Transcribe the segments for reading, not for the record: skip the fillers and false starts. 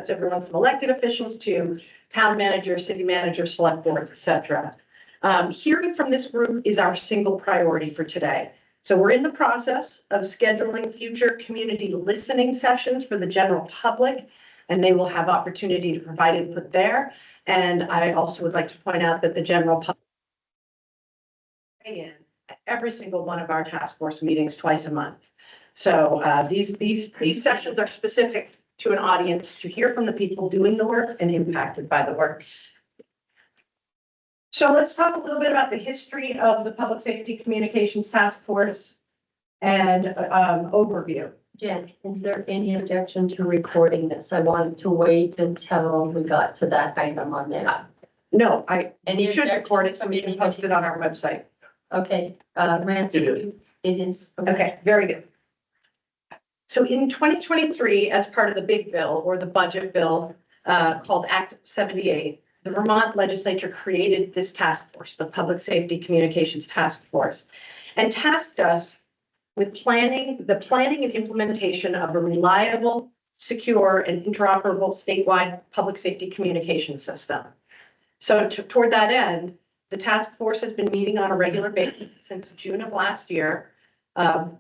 That's everyone from elected officials to town manager, city manager, select boards, et cetera. Hearing from this group is our single priority for today. So we're in the process of scheduling future community listening sessions for the general public, and they will have opportunity to provide input there. And I also would like to point out that the general public in every single one of our task force meetings twice a month. So these sessions are specific to an audience to hear from the people doing the work and impacted by the work. So let's talk a little bit about the history of the Public Safety Communications Task Force and overview. Jen, is there any objection to recording this? I wanted to wait until we got to that item on there. No, Any you should record it so we can post it on our website. Okay, Randy. It is. It is. Okay, very good. So in 2023, as part of the big bill or the budget bill called Act 78, the Vermont legislature created this task force, the Public Safety Communications Task Force, and tasked us with the planning and implementation of a reliable, secure, and interoperable statewide public safety communication system. So toward that end, the task force has been meeting on a regular basis since June of last year.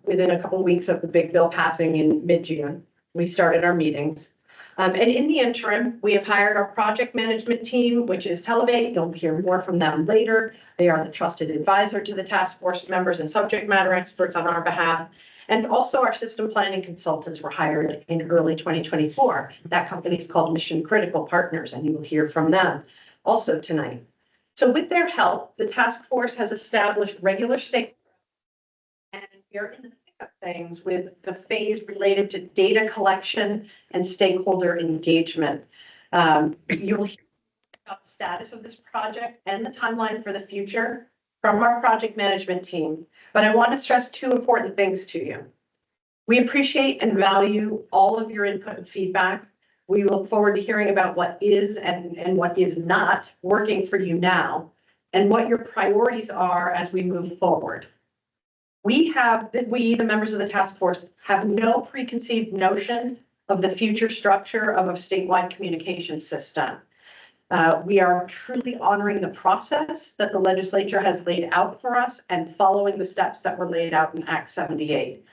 Within a couple of weeks of the big bill passing in mid-June, we started our meetings. And in the interim, we have hired our project management team, which is Televate. You'll hear more from them later. They are the trusted advisor to the task force members and subject matter experts on our behalf. And also our system planning consultants were hired in early 2024. That company is called Mission Critical Partners, and you will hear from them also tonight. So with their help, the task force has established regular stakeholders, and we are in the thick of things with the phase related to data collection and stakeholder engagement. You'll hear about the status of this project and the timeline for the future from our project management team. But I want to stress two important things to you. We appreciate and value all of your input and feedback. We look forward to hearing about what is and what is not working for you now, and what your priorities are as we move forward. We, the members of the task force, have no preconceived notion of the future structure of a statewide communication system. We are truly honoring the process that the legislature has laid out for us and following the steps that were laid out in Act 78.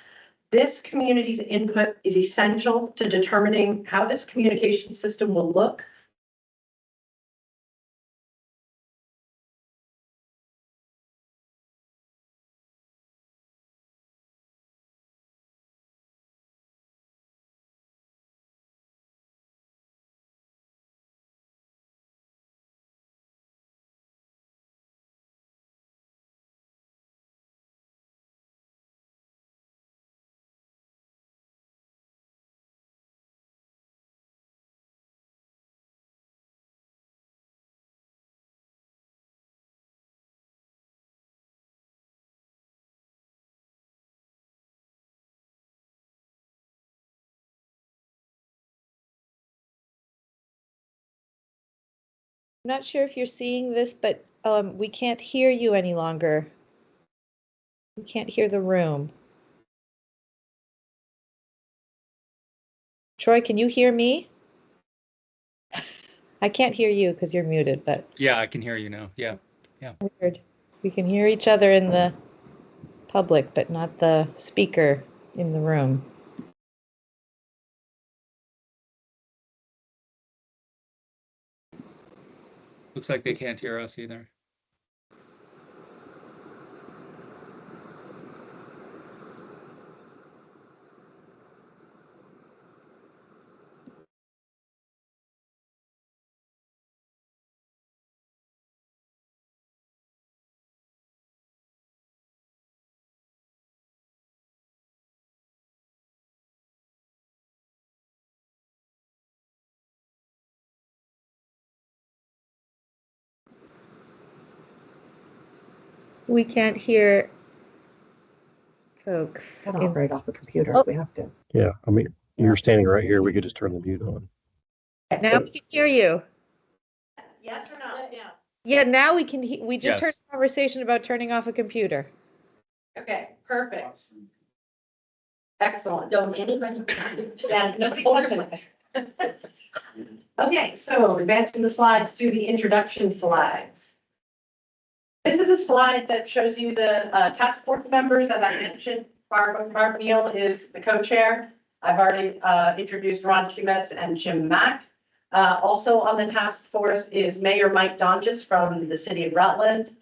This community's input is essential to determining how this communication system will look. I'm not sure if you're seeing this, but we can't hear you any longer. We can't hear the room. Troy, can you hear me? I can't hear you because you're muted, but. Yeah, I can hear you now. Yeah. Weird. We can hear each other in the public, but not the speaker in the room. Looks like they can't hear us either. We can't hear folks. Can operate off the computer Oh. if we have to. Yeah, I mean, you're standing right here. We could just turn the mute on. Now we can hear you. Yes or no? Yeah. Yeah, now we can. We just heard Yes. a conversation about turning off a computer. Okay, perfect. Excellent. Don't anybody. Yeah, nobody. Okay, so advancing the slides to the introduction slides. This is a slide that shows you the task force members. As I mentioned, Barb Neal is the co-chair. I've already introduced Ron Kumetz and Jim Mack. Also on the task force is Mayor Mike Donges from the city of Rutland.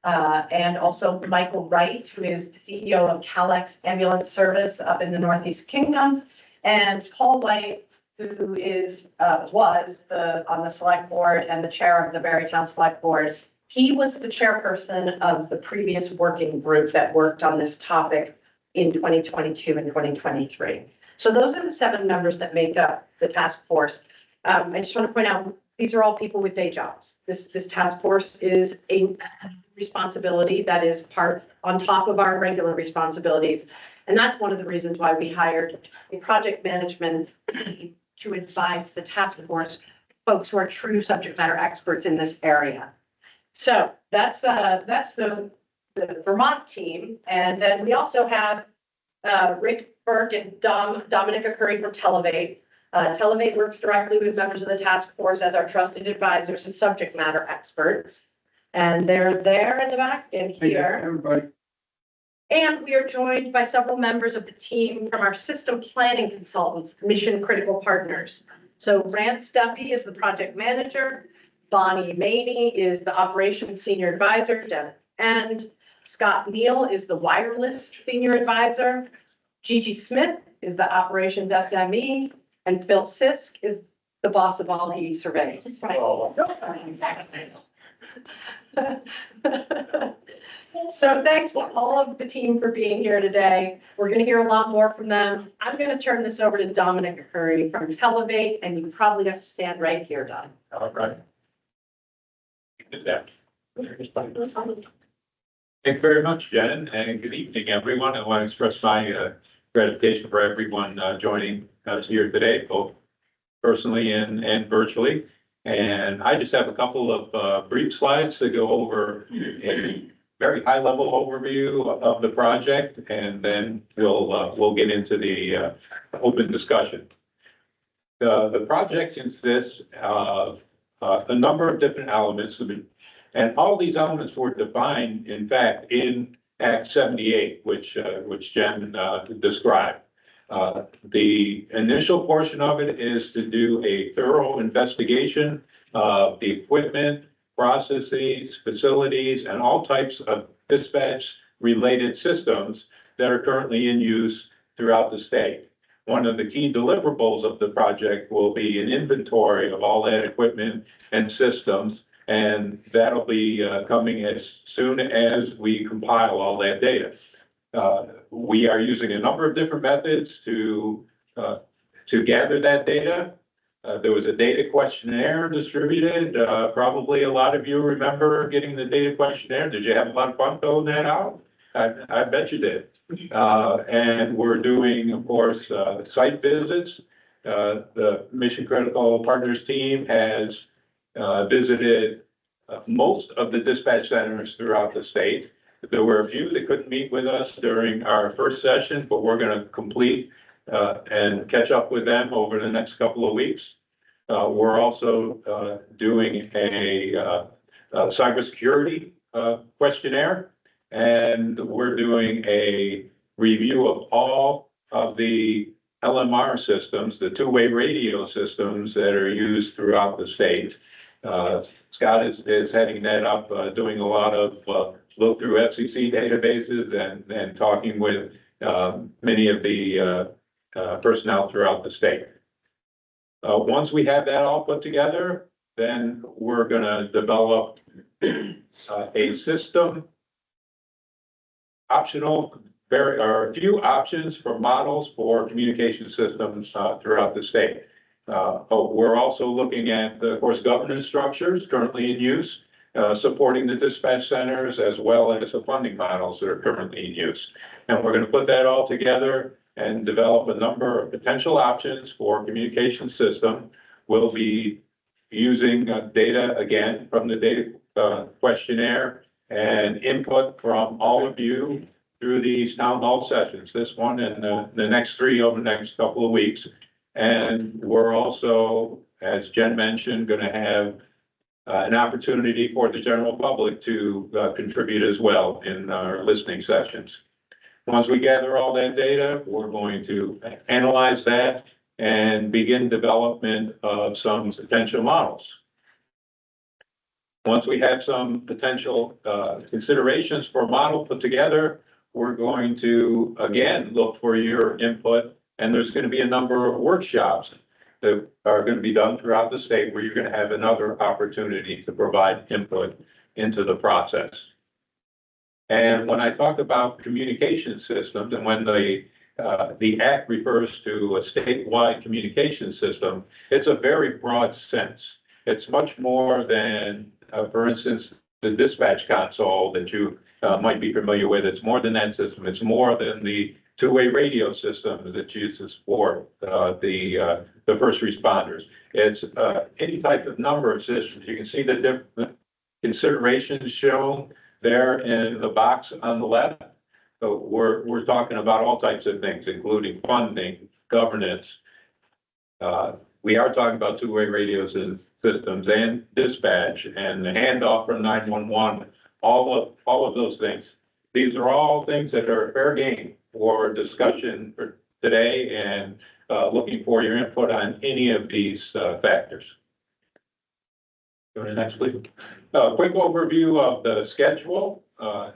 And also Michael Wright, who is the CEO of Calex Ambulance Service up in the Northeast Kingdom. And Paul White, who is, was on the select board and the chair of the Berrytown Select Board. He was the chairperson of the previous working group that worked on this topic in 2022 and 2023. So those are the 7 members that make up the task force. I just want to point out, these are all people with day jobs. This task force is a responsibility that is part on top of our regular responsibilities. And that's one of the reasons why we hired a project management to advise the task force, folks who are true subject matter experts in this area. So that's the Vermont team. And then we also have Rick Burke and Dominica Curry from Televate. Televate works directly with members of the task force as our trusted advisors and subject matter experts. And they're there in the back and here. Everybody. And we are joined by several members of the team from our system planning consultants, Mission Critical Partners. So Rance Duffy is the project manager. Bonnie Maney is the operations senior advisor. And Scott Neal is the wireless senior advisor. Gigi Smith is the operations SME. And Phil Sisk is the boss of all the surveys. So thanks to all of the team for being here today. We're going to hear a lot more from them. I'm going to turn this over to Dominica Curry from Televate, and you probably have to stand right here, Don. All right. Did that. Thank you very much, Jen, and good evening, everyone. I want to express my gratification for everyone joining us here today, both personally and virtually. And I just have a couple of brief slides to go over a very high-level overview of the project, and then we'll get into the open discussion. The project consists of a number of different elements, and all these elements were defined, in fact, in Act 78, which Jen described. The initial portion of it is to do a thorough investigation of the equipment, processes, facilities, and all types of dispatch-related systems that are currently in use throughout the state. One of the key deliverables of the project will be an inventory of all that equipment and systems, and that'll be coming as soon as we compile all that data. We are using a number of different methods to gather that data. There was a data questionnaire distributed. Probably a lot of you remember getting the data questionnaire. Did you have a lot of fun filling that out? I bet you did. And we're doing, of course, site visits. The Mission Critical Partners team has visited most of the dispatch centers throughout the state. There were a few that couldn't meet with us during our first session, but we're going to complete and catch up with them over the next couple of weeks. We're also doing a cybersecurity questionnaire, and we're doing a review of all of the LMR systems, the two-way radio systems that are used throughout the state. Scott is heading that up, doing a lot of look through FCC databases and talking with many of the personnel throughout the state. Once we have that all put together, then we're going to develop a system optional, or a few options for models for communication systems throughout the state. We're also looking at, of course, governance structures currently in use, supporting the dispatch centers, as well as the funding models that are currently in use. And we're going to put that all together and develop a number of potential options for communication system. We'll be using data, again, from the data questionnaire and input from all of you through these town hall sessions, this one and the next three over the next couple of weeks. And we're also, as Jen mentioned, going to have an opportunity for the general public to contribute as well in our listening sessions. Once we gather all that data, we're going to analyze that and begin development of some potential models. Once we have some potential considerations for a model put together, we're going to, again, look for your input. And there's going to be a number of workshops that are going to be done throughout the state where you're going to have another opportunity to provide input into the process. And when I talk about communication systems, and when the act refers to a statewide communication system, it's a very broad sense. It's much more than, for instance, the dispatch console that you might be familiar with. It's more than that system. It's more than the two-way radio system that's used to support the first responders. It's any type of number of systems. You can see the different considerations shown there in the box on the left. So we're talking about all types of things, including funding, governance. We are talking about two-way radios and systems and dispatch and the handoff from 911, all of those things. These are all things that are fair game for discussion for today, and looking for your input on any of these factors. Go to the next, please. Quick overview of the schedule.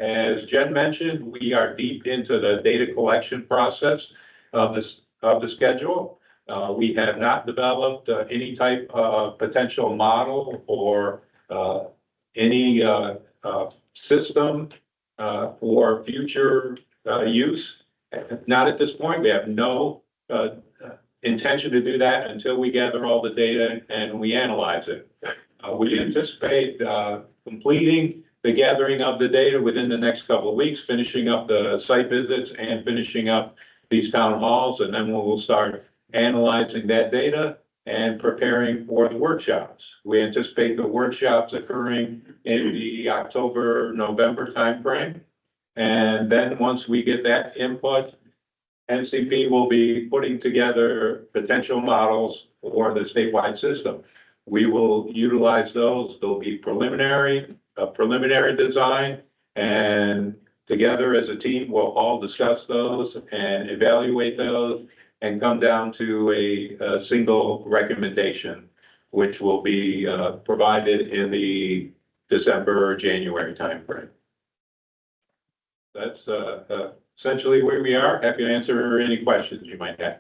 As Jen mentioned, we are deep into the data collection process of the schedule. We have not developed any type of potential model or any system for future use. Not at this point. We have no intention to do that until we gather all the data and we analyze it. We anticipate completing the gathering of the data within the next couple of weeks, finishing up the site visits and finishing up these town halls, and then we'll start analyzing that data and preparing for the workshops. We anticipate the workshops occurring in the October, November timeframe. And then once we get that input, NCP will be putting together potential models for the statewide system. We will utilize those. They'll be a preliminary design, and together as a team, we'll all discuss those and evaluate those and come down to a single recommendation, which will be provided in the December or January timeframe. That's essentially where we are. Happy to answer any questions you might have.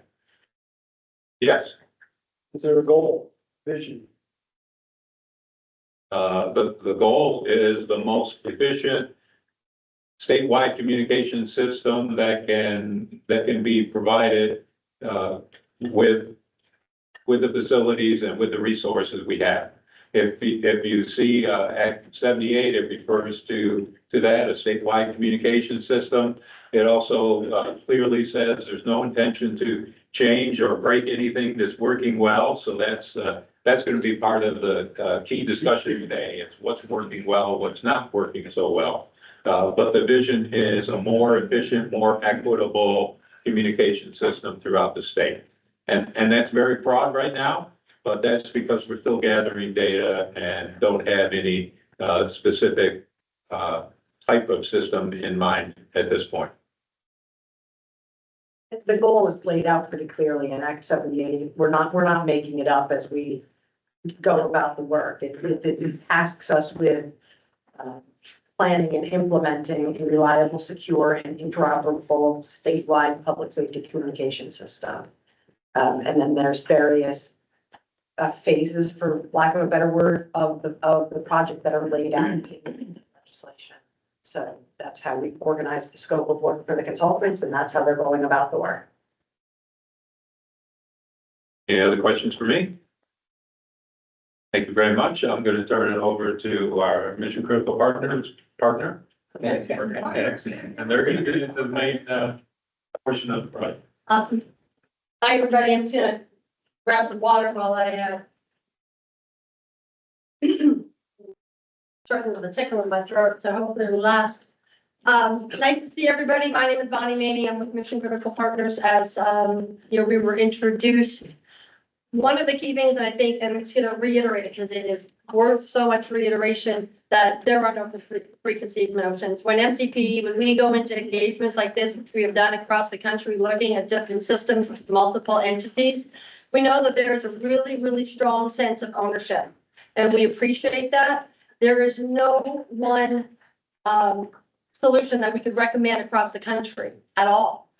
Yes. Is there a goal, vision? The goal is the most efficient statewide communication system that can be provided with the facilities and with the resources we have. If you see Act 78, it refers to that, a statewide communication system. It also clearly says there's no intention to change or break anything that's working well. So that's going to be part of the key discussion today. It's what's working well, what's not working so well. But the vision is a more efficient, more equitable communication system throughout the state. And that's very broad right now, but that's because we're still gathering data and don't have any specific type of system in mind at this point. The goal is laid out pretty clearly in Act 78. We're not making it up as we go about the work. It tasks us with planning and implementing a reliable, secure, and interoperable statewide public safety communication system. And then there's various phases, for lack of a better word, of the project that are laid out in the legislation. So that's how we organize the scope of work for the consultants, and that's how they're going about the work. Any other questions for me? Thank you very much. I'm going to turn it over to our mission critical partner. And they're going to get into the main portion of the project. Awesome. Hi, everybody. I'm gonna grab some water while I struggling with a tickle in my throat, so hopefully it'll last. Nice to see everybody. My name is Bonnie Maney. I'm with Mission Critical Partners. As we were introduced one of the key things that I think, and it's gonna reiterate it because it is worth so much reiteration, that there are no preconceived notions. When we go into engagements like this, which we have done across the country, looking at different systems with multiple entities, we know that there is a really, really strong sense of ownership. And we appreciate that. There is no one solution that we could recommend across the country at all.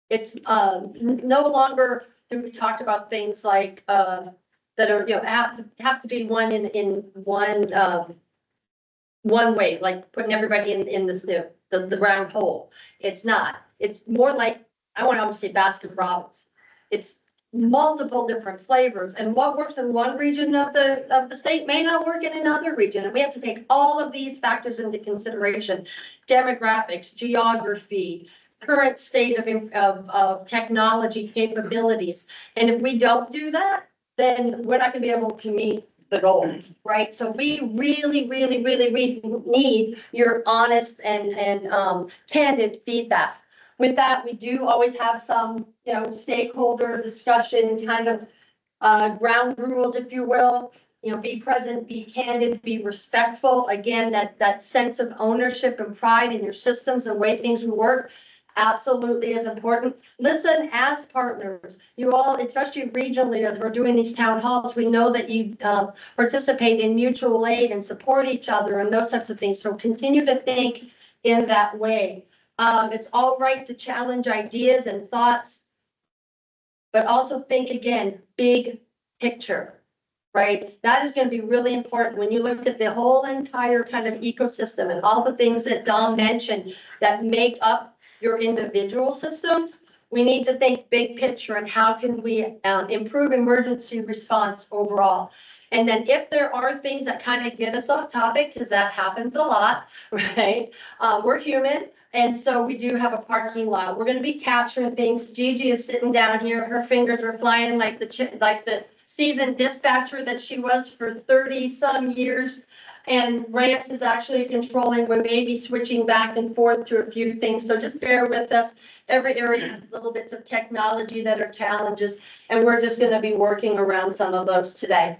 It's no longer do we talk about things like that are, you know, have to be one in one way, like putting everybody in this the round hole. It's not. It's more like, I want to almost say Baskin Robbins. It's multiple different flavors, and what works in one region of the state may not work in another region, and we have to take all of these factors into consideration: demographics, geography, current state of technology capabilities. And if we don't do that, then we're not gonna be able to meet the goal, right? So we really need your honest and candid feedback. With that, we do always have some, you know, stakeholder discussion, kind of ground rules, if you will. You know, be present, be candid, be respectful. Again, that sense of ownership and pride in your systems and the way things work absolutely is important. Listen as partners. You all, especially regionally, as we're doing these town halls, we know that you participate in mutual aid and support each other and those types of things. So continue to think in that way. It's all right to challenge ideas and thoughts, but also think again, big picture, right? That is going to be really important when you look at the whole entire kind of ecosystem and all the things that Dom mentioned that make up your individual systems. We need to think big picture and how can we improve emergency response overall. And then if there are things that kind of get us off topic, because that happens a lot, right? We're human. And so we do have a parking lot. We're going to be capturing things. Gigi is sitting down here. Her fingers are flying like the seasoned dispatcher that she was for 30 some years. And Rance is actually controlling. We may be switching back and forth to a few things. So just bear with us. Every area has little bits of technology that are challenges. And we're just going to be working around some of those today.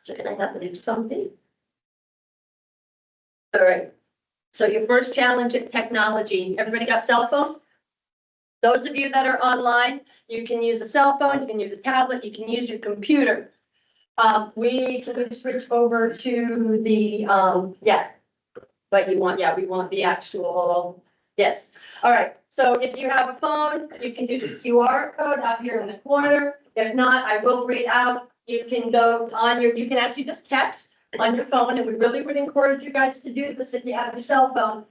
So can I have the next something? All right. So your first challenge at technology, everybody got cell phone? Those of you that are online, you can use a cell phone, you can use a tablet, you can use your computer. We can switch over to the, but we want the actual, yes. All right, so if you have a phone, you can do the QR code up here in the corner. If not, I will read out. You can go on you can actually just text on your phone, and we really would encourage you guys to do this if you have your cell phone.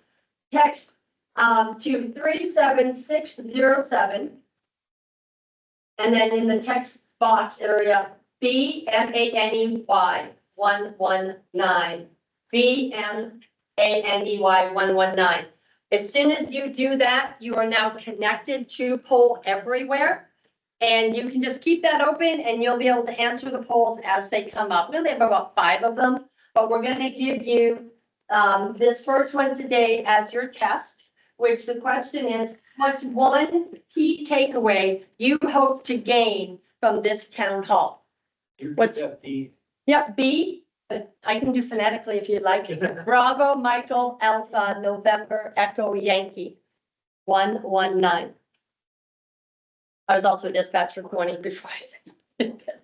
Text to 37607, and then in the text box area, BMANEY 119, BMANEY 119. As soon as you do that, you are now connected to Poll Everywhere. And you can just keep that open and you'll be able to answer the polls as they come up. We only have about 5 of them, but we're going to give you this first one today as your test, which the question is, what's one key takeaway you hope to gain from this town hall? What's B? Yep, B. I can do phonetically if you'd like. Bravo, Michael, Alpha, November, Echo, Yankee, 119. I was also a dispatcher 20 before I said,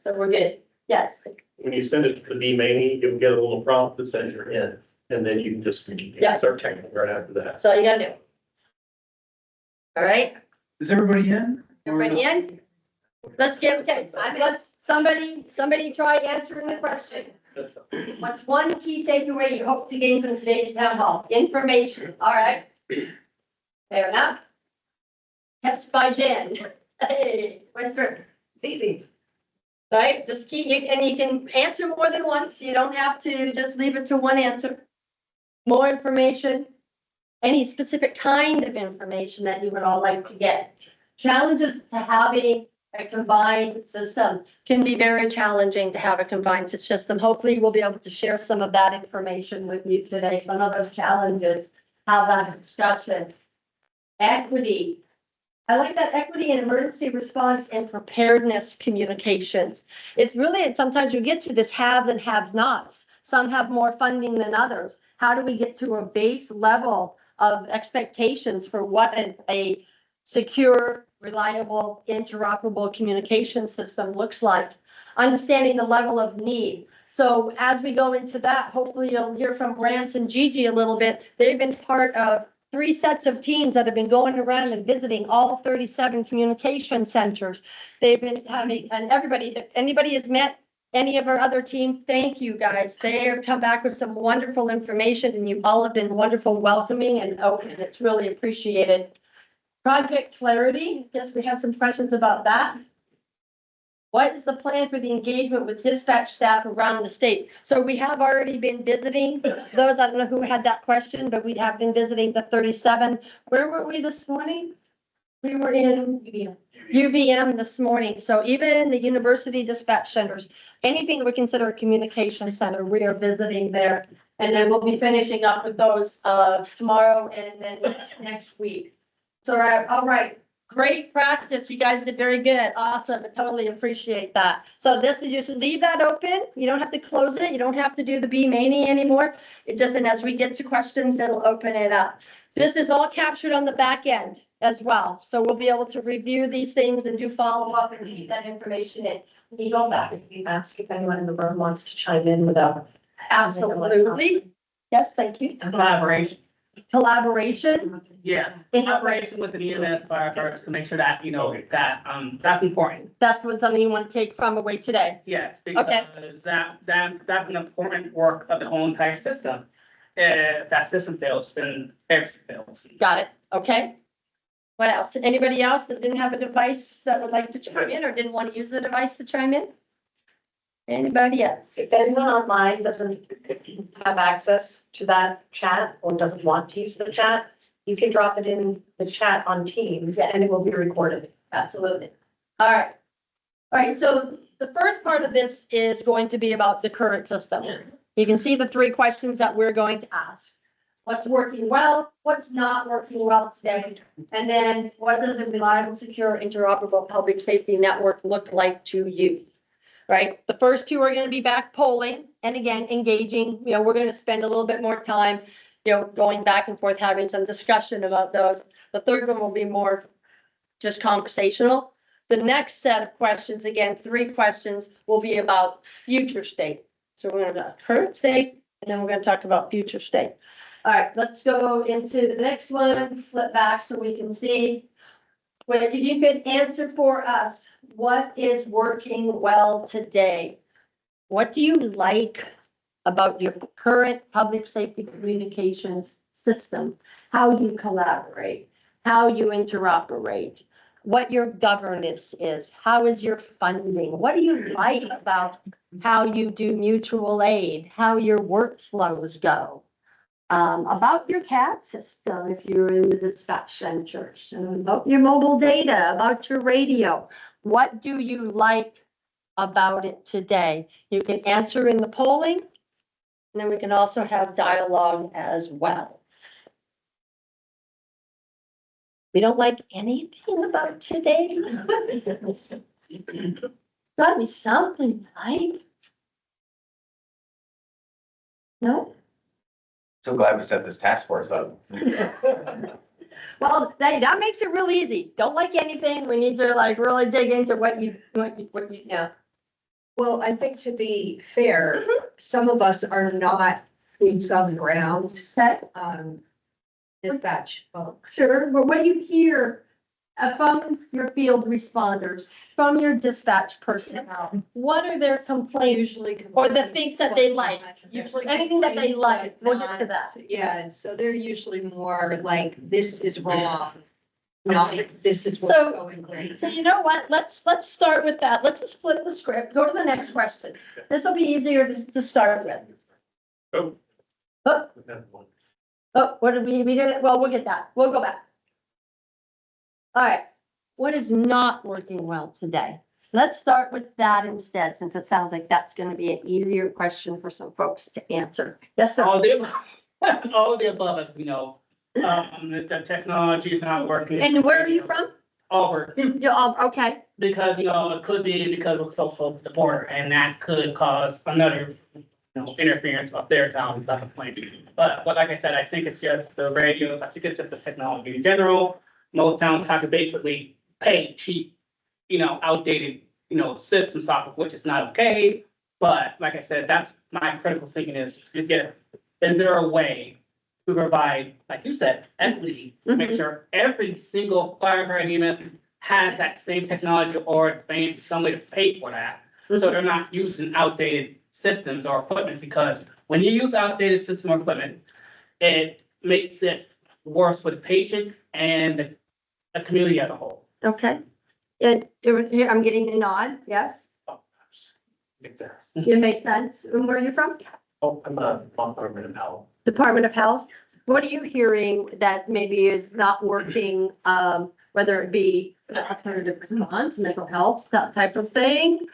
so we're good. Yes. When you send it to the B Maney, you'll get a little prompt that says you're in, and then you can just start checking right after that. So you gotta do. All right, Is everybody in? everybody in? Let's get, okay, let's, somebody try answering the question. What's one key takeaway you hope to gain from today's town hall? Information, all right. Fair enough. Test by Jen. Hey, went through. It's easy. Right, just keep, and you can answer more than once. You don't have to just leave it to one answer. More information, any specific kind of information that you would all like to get. Challenges to having a combined system can be very challenging to have a combined system. Hopefully we'll be able to share some of that information with you today. Some of those challenges, have that discussion. Equity. I like that equity and emergency response and preparedness communications. It's really, sometimes you get to this have and have nots. Some have more funding than others. How do we get to a base level of expectations for what a secure, reliable, interoperable communication system looks like? Understanding the level of need. So as we go into that, hopefully you'll hear from Grants and Gigi a little bit. They've been part of 3 sets of teams that have been going around and visiting all 37 communication centers. They've been having, and everybody, if anybody has met any of our other team, thank you guys. They have come back with some wonderful information and you all have been wonderful, welcoming and open. It's really appreciated. Project Clarity, yes, we had some questions about that. What is the plan for the engagement with dispatch staff around the state? So we have already been visiting those, I don't know who had that question, but we have been visiting the 37. Where were we this morning? We were in UVM this morning. So even in the university dispatch centers, anything we consider a communication center, we are visiting there. And then we'll be finishing up with those tomorrow and then next week. So, all right. Great practice. You guys did very good. Awesome. I totally appreciate that. So this is just leave that open. You don't have to close it. You don't have to do the B mania anymore. It just, and as we get to questions, it'll open it up. This is all captured on the back end as well. So we'll be able to review these things and do follow up and keep that information in. You go back and you ask if anyone in the room wants to chime in without. Absolutely. Yes, thank you. Collaboration, Collaboration. yes, collaboration with the EMS firefighters to make sure that, you know, that, that's important. That's what something you want to take from away today. Yes, because that's an important work of the whole entire system. If that system fails, then everything fails. Got it. Okay. What else? Anybody else that didn't have a device that would like to chime in or didn't want to use the device to chime in? Anybody else? If anyone online doesn't have access to that chat or doesn't want to use the chat, you can drop it in the chat on Teams and it will be recorded. Absolutely. All right. All right. So the first part of this is going to be about the current system. You can see the 3 questions that we're going to ask. What's working well? What's not working well today? And then what does a reliable, secure, interoperable public safety network look like to you? Right? The first 2 are going to be back polling and again, engaging, you know, we're going to spend a little bit more time, you know, going back and forth, having some discussion about those. The third one will be more just conversational. The next set of questions, again, 3 questions will be about future state. So we're going to current state, and then we're going to talk about future state. All right, let's go into the next one, flip back so we can see. Well, if you could answer for us, what is working well today? What do you like about your current public safety communications system? How you collaborate, how you interoperate, what your governance is, how is your funding? What do you like about how you do mutual aid, how your workflows go? About your CAD system, if you're in the dispatch centers, and about your mobile data, about your radio. What do you like about it today? You can answer in the polling, and then we can also have dialogue as well. We don't like anything about today. Gotta be something, right? No? So glad we set this task force up. Well, that makes it real easy. Don't like anything. We need to like really dig into what you. Yeah. Well, I think to be fair, some of us are not boots on the ground, Set. dispatch folks. Sure, but what do you hear from your field responders, from your dispatch personnel? What are their complaints? Usually. Or the things that they like. Usually. Anything that they like, we'll get to that. Yeah, and so they're usually more like, this is wrong. Not, this is what's So- going great. So you know what? Let's start with that. Let's just flip the script. Go to the next question. This will be easier to start with. Oh. Oh, what did we get it? Well, we'll get that. We'll go back. All right. What is not working well today? Let's start with that instead, since it sounds like that's going to be an easier question for some folks to answer. Yes, sir. All of the above, as we know, the technology is not working. And where are you from? over, Yeah, okay, because, it could be because we're so close to the border, and that could cause another, interference of their town, like a point. But like I said, I think it's just the radios, I think it's just the technology in general. Most towns have to basically pay cheap, outdated, system software, which is not okay. But like I said, that's my critical thinking is is there a way to provide, like you said, equity, make sure every single firefighter EMS has that same technology or some way to pay for that. So they're not using outdated systems or equipment, because when you use outdated system or equipment, it makes it worse for the patient and the community as a whole. okay. And here, I'm getting a nod, yes, Makes sense. it makes sense. And where are you from? Oh, I'm a Department of Health. Department of Health. What are you hearing that maybe is not working, whether it be alternative response, mental health, that type of thing?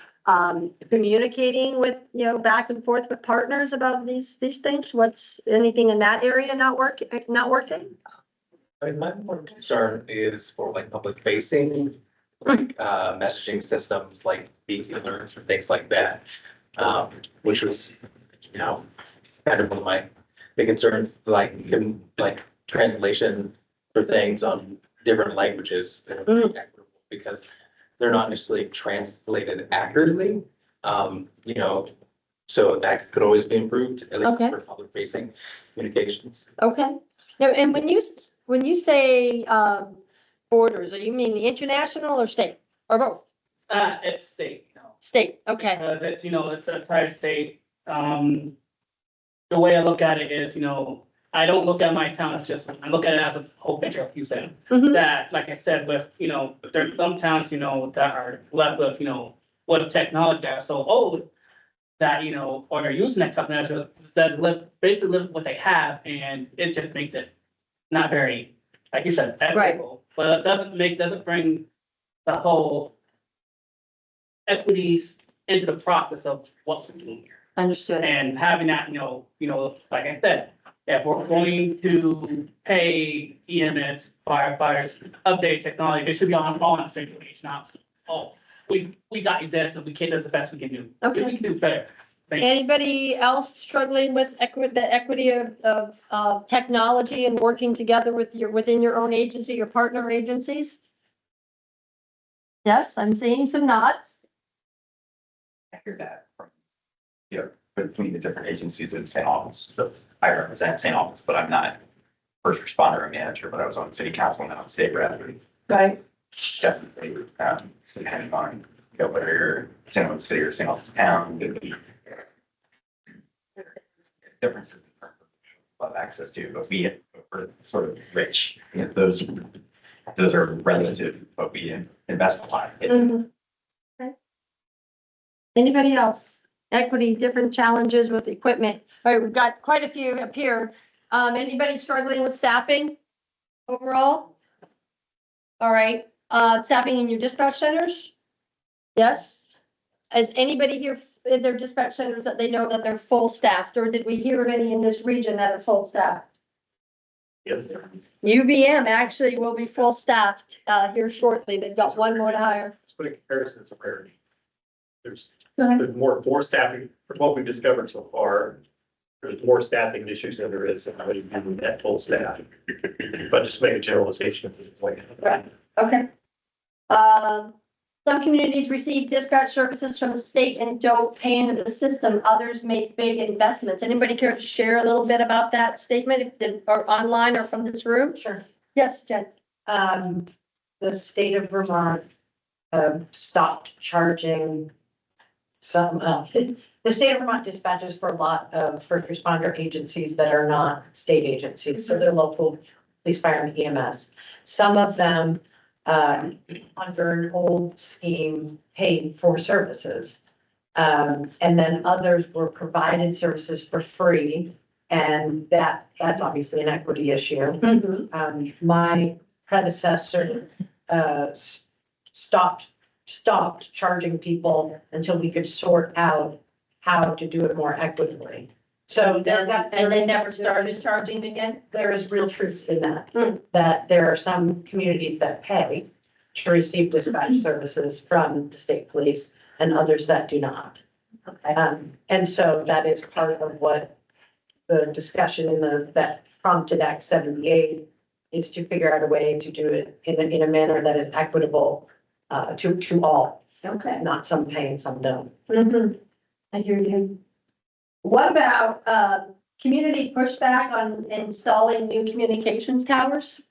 Communicating with, back and forth with partners about these things? What's anything in that area not working? I mean, my more concern is for like public facing, like messaging systems like BT alerts and things like that. Which was, kind of one of my big concerns, like even like translation for things on different languages that are pretty equitable, because they're not necessarily translated accurately. So that could always be improved, at least Okay. for public facing communications. Okay. Now, and when you say, borders, do you mean the international or state or both? It's state, State, okay. That's, it's a entire state. The way I look at it is, I don't look at my town as just, I look at it as a whole picture, like you said. Mhm. That, like I said, with, there's some towns, that are left with, what technology that are so old that, or they're using that technology that basically live with what they have, and it just makes it not very, like you said, equitable. But it doesn't bring the whole equities into the process of what we're doing here. Understood. And having that, like I said, if we're going to pay EMS firefighters update technology, it should be on the same page, not, we got you this and we can't do the best we can do. Okay. We can do better. Thank you. Anybody else struggling with the equity of technology and working together within your own agency, your partner agencies? Yes, I'm seeing some nods. I hear that from, between the different agencies in St. Albans. So I represent St. Albans, but I'm not first responder or manager, but I was on city council and I'm state rep. Right. Definitely, depending on, whether you're St. Albans City or St. Albans Town, there'd be differences in terms of access to, but we're sort of rich. Those are relative, but we invest a lot. Mhm. Okay. Anybody else? Equity, different challenges with equipment. All right, we've got quite a few up here. Anybody struggling with staffing overall? All right, staffing in your dispatch centers? Yes? Is anybody here in their dispatch centers that they know that they're full staffed, or did we hear of any in this region that are full staffed? UVM actually will be full staffed, here shortly. They've got one more to hire. Let's put a comparison, it's a rarity. There's Go ahead. more staffing, from what we've discovered so far, there's more staffing issues than there is anybody having that full staff. But just make a generalization of this like. Right, okay. Some communities receive dispatch services from the state and don't pay into the system. Others make big investments. Anybody care to share a little bit about that statement, or online or from this room? Sure. Yes, Jen. The state of Vermont, stopped charging some, the state of Vermont dispatches for a lot of first responder agencies that are not state agencies, so they're local police, fire, and EMS. Some of them, under an old scheme, paid for services. And then others were provided services for free, and that's obviously an equity issue. My predecessor, stopped charging people until we could sort out how to do it more equitably. So And they never started charging again? there is real truth in that, that there are some communities that pay. to receive dispatch services from the state police and others that do not. And so that is part of what the discussion that prompted Act 78 is to figure out a way to do it in a manner that is equitable to all, Okay. not some pay and some don't. Mhm. I hear you. What about, community pushback on installing new communications towers?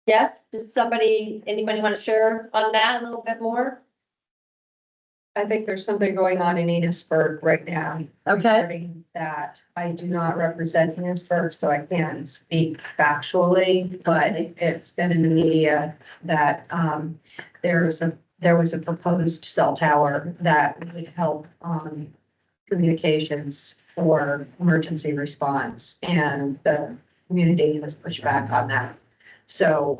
Yes, anybody want to share on that a little bit more? I think there's something going on in Enosburg right now. Regarding that, I do not represent Enosburg, so I can't speak factually, but it's been in the media that, there was a proposed cell tower that would help, communications for emergency response, and the community has pushed back on that. So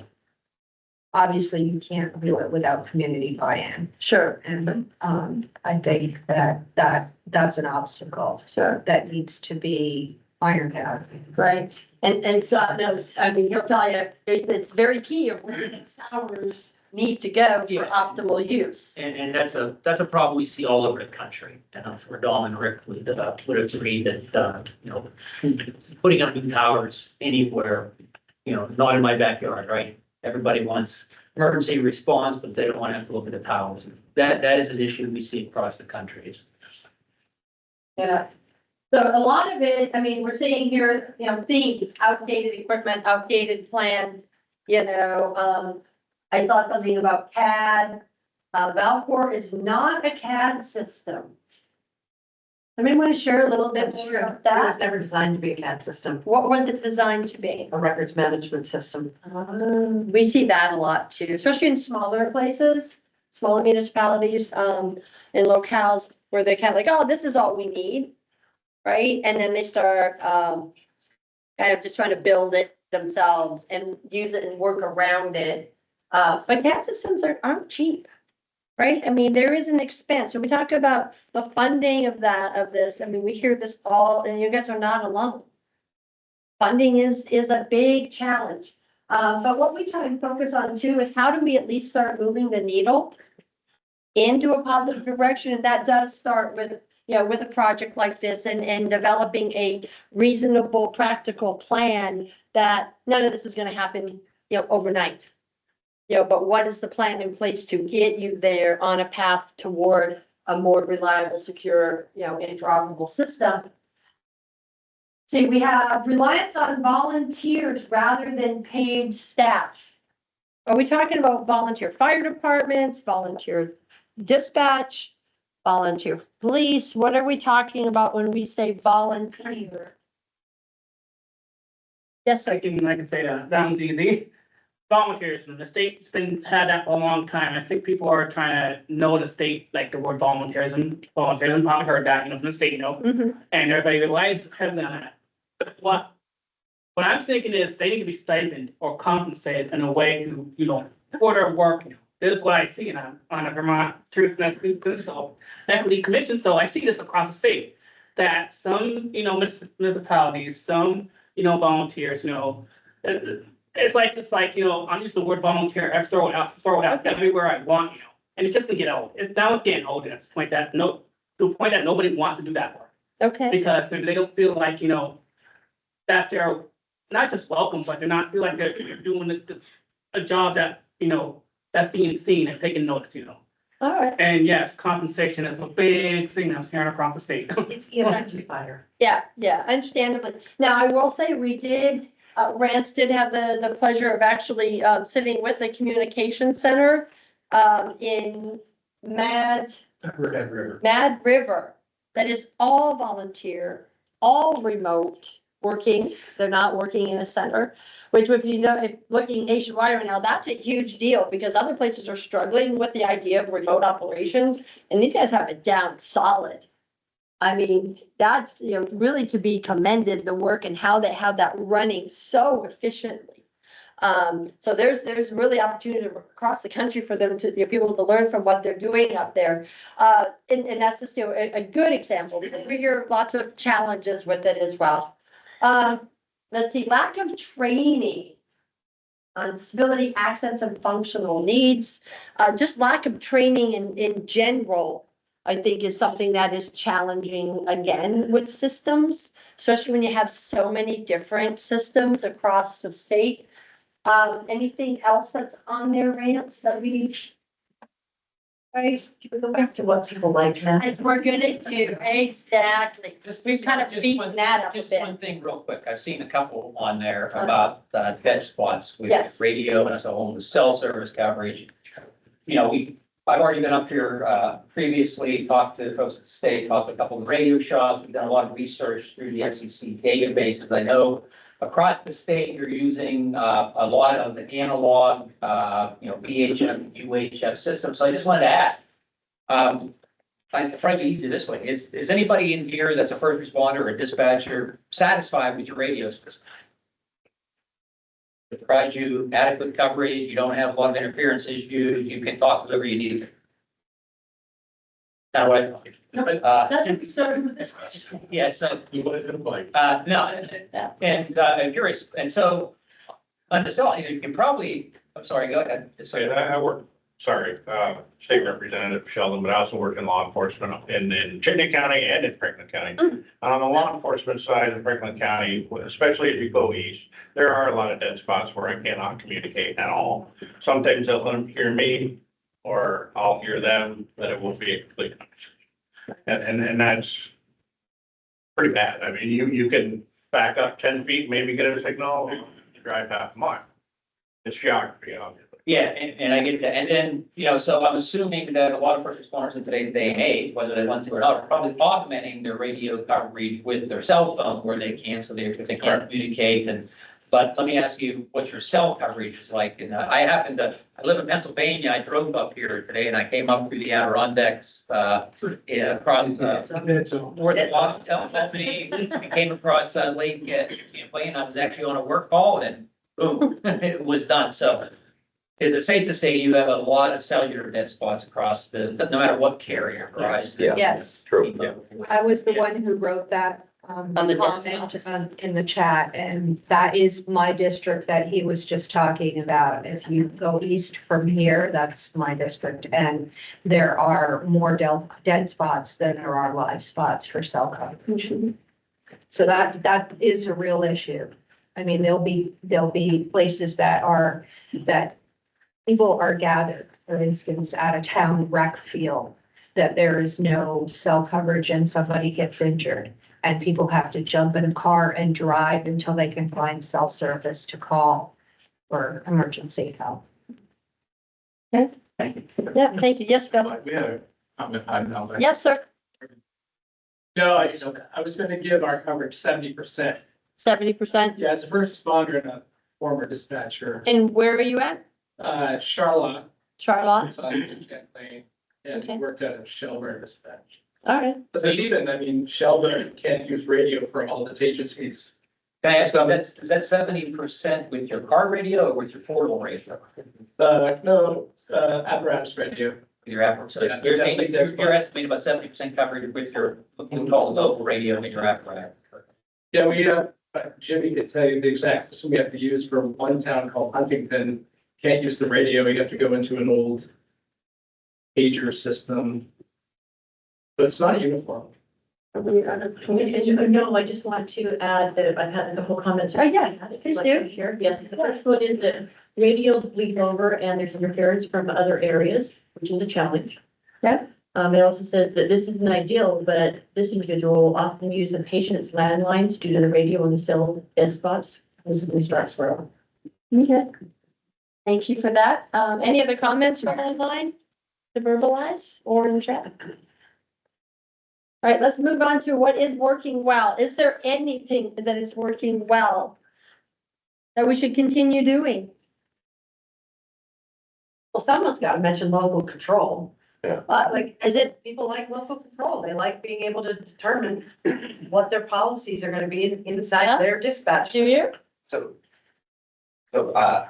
obviously you can't do it without community buy-in. Sure. And, I think that's an obstacle Sure. that needs to be ironed out. Right, and Scott knows, I mean, he'll tell you, it's very key of where these towers need to go for Yeah. optimal use. And that's a problem we see all over the country. And I'm sure Dawn and Rick would agree that, putting up new towers anywhere, not in my backyard, right? Everybody wants emergency response, but they don't want to have to look at the towers. That is an issue we see across the countries. Yeah. So a lot of it, I mean, we're seeing here, themes, outdated equipment, outdated plans, I saw something about CAD. Valcor is not a CAD system. Anybody want to share a little bit That's more true. about It was that? never designed to be a CAD system, What was it designed to be? a records management system. We see that a lot too, especially in smaller places, smaller municipalities, in locales where they kind of like, oh, this is all we need. Right? And then they start, kind of just trying to build it themselves and use it and work around it. But CAD systems aren't cheap. Right? I mean, there is an expense. So we talk about the funding of this. I mean, we hear this all, and you guys are not alone. Funding is a big challenge. But what we try and focus on too is how do we at least start moving the needle into a positive direction? And that does start with, with a project like this and developing a reasonable, practical plan that none of this is gonna happen, overnight. But what is the plan in place to get you there on a path toward a more reliable, secure, interoperable system? See, we have reliance on volunteers rather than paid staff. Are we talking about volunteer fire departments, volunteer dispatch, volunteer police? What are we talking about when we say volunteer? Yes, sir. I can say that one's easy. Volunteerism, the state's had that for a long time. I think people are trying to know the state, like the word volunteerism, probably heard that, from the state, Mhm. and everybody relies heavily on that. What I'm thinking is they need to be stipend or compensated in a way to, for their work. This is what I see on a Vermont Truth and Equity Commission, so I see this across the state. That some, municipalities, some, volunteers, it's like, I'm using the word volunteer, I throw it out everywhere I want, and it's just gonna get old. Now it's getting old at the point that nobody wants to do that work. Okay, Because they don't feel like, that they're not just welcome, but they're not feel like they're doing a job that, that's being seen and taken notice, all right. And yes, compensation is a big thing I'm hearing across the state. It's EMS fire. Yeah, understandably. Now, I will say we did, Rance did have the pleasure of actually, sitting with the communication center, in Mad River. That is all volunteer, all remote working. They're not working in a center, which if looking nationwide right now, that's a huge deal because other places are struggling with the idea of remote operations and these guys have it down solid. I mean, that's, really to be commended, the work and how they have that running so efficiently. So there's really opportunity across the country for them to, people to learn from what they're doing up there. And that's just, a good example. We hear lots of challenges with it as well. Let's see, lack of training. disability, access and functional needs. Just lack of training in general, I think is something that is challenging again with systems, especially when you have so many different systems across the state. Anything else that's on their rants that we? Right, Go back to what people like now. as we're gonna do, exactly. We've kind of beaten that up a Just bit. one thing real quick. I've seen a couple on there about dead spots with Yes. radio and so on, with cell service coverage. You know, I've already been up here previously, talked to folks at the state, talked to a couple of radio shops. We've done a lot of research through the FCC databases. I know across the state, you're using a lot of the analog, VHF, UHF systems. So I just wanted to ask, I frankly easy this way, is anybody in here that's a first responder or a dispatcher satisfied with your radio system? It provides you adequate coverage, you don't have a lot of interference issues, you can talk whoever you need. Kind of what I thought. That's what we started with this question. Yeah, so, You want to invite? no, and I'm curious, and so, on the cell, you can probably, I'm sorry, go ahead. So I work, state representative Sheldon, but I also work in law enforcement in Chittenden County and in Franklin County. On the law enforcement side in Franklin County, especially if you go east, there are a lot of dead spots where I cannot communicate at all. Sometimes they'll let them hear me, or I'll hear them, but it won't be a complete conversation. And that's pretty bad. I mean, you can back up 10 feet, maybe get a signal, drive half a mile. It's geography, obviously. Yeah, and I get that, and then, so I'm assuming that a lot of first responders in today's day and age, whether they want to or not, are probably augmenting their radio coverage with their cell phone where they can, so if they can't communicate but let me ask you what your cell coverage is like. And I live in Pennsylvania. I drove up here today and I came up through the Adirondacks, across, where the lost company, I came across Lake Champlain. I was actually on a work call and boom, it was done. So is it safe to say you have a lot of cellular dead spots across no matter what carrier, right? Yeah. Yes. True. I was the one who wrote that On the comment in the chat, and that is my district that he was just talking about. If you go east from here, that's my district, and there are more dead spots than there are live spots for cell coverage. So that is a real issue. I mean, there'll be places that people are gathered, for instance, at a town rec field, that there is no cell coverage and somebody gets injured. And people have to jump in a car and drive until they can find cell service to call for emergency help. Yeah, thank you. Yes, Bill. We had a comment on that. Yes, sir. No, I was gonna give our coverage 70%. 70%. Yeah, as a first responder and a former dispatcher, And where are you at? Charlotte. Charlotte? it's on Champlain, and Okay. worked at a Shelburne dispatch. All right. But there's even, Shelburne can't use radio for all its agencies. Can I ask you, is that 70% with your car radio or with your portable radio? No, apparatus radio. Your apparatus, so Yeah, you're definitely you're estimating about 70% coverage with your, what you call local radio and your apparatus. Yeah, we have, Jimmy could tell you the exact system we have to use for one town called Huntington. Can't use the radio, you have to go into an old pager system. But it's not uniform. No, I just want to add that I've had a couple comments. Oh, yes, please do. Sure, yes. The first one is that radios bleed over and there's interference from other areas, which is a challenge. Yeah. It also says that this isn't ideal, but this individual often used the patient's landlines due to the radio and the cell dead spots. This is in Starksboro. Okay. Thank you for that. Any other comments from online to verbalize or in the chat? All right, let's move on to what is working well. Is there anything that is working well that we should continue doing? Well, someone's got to mention local control. Yeah. Is it, people like local control, they like being able to determine what their policies are gonna be inside their dispatch. Do you? So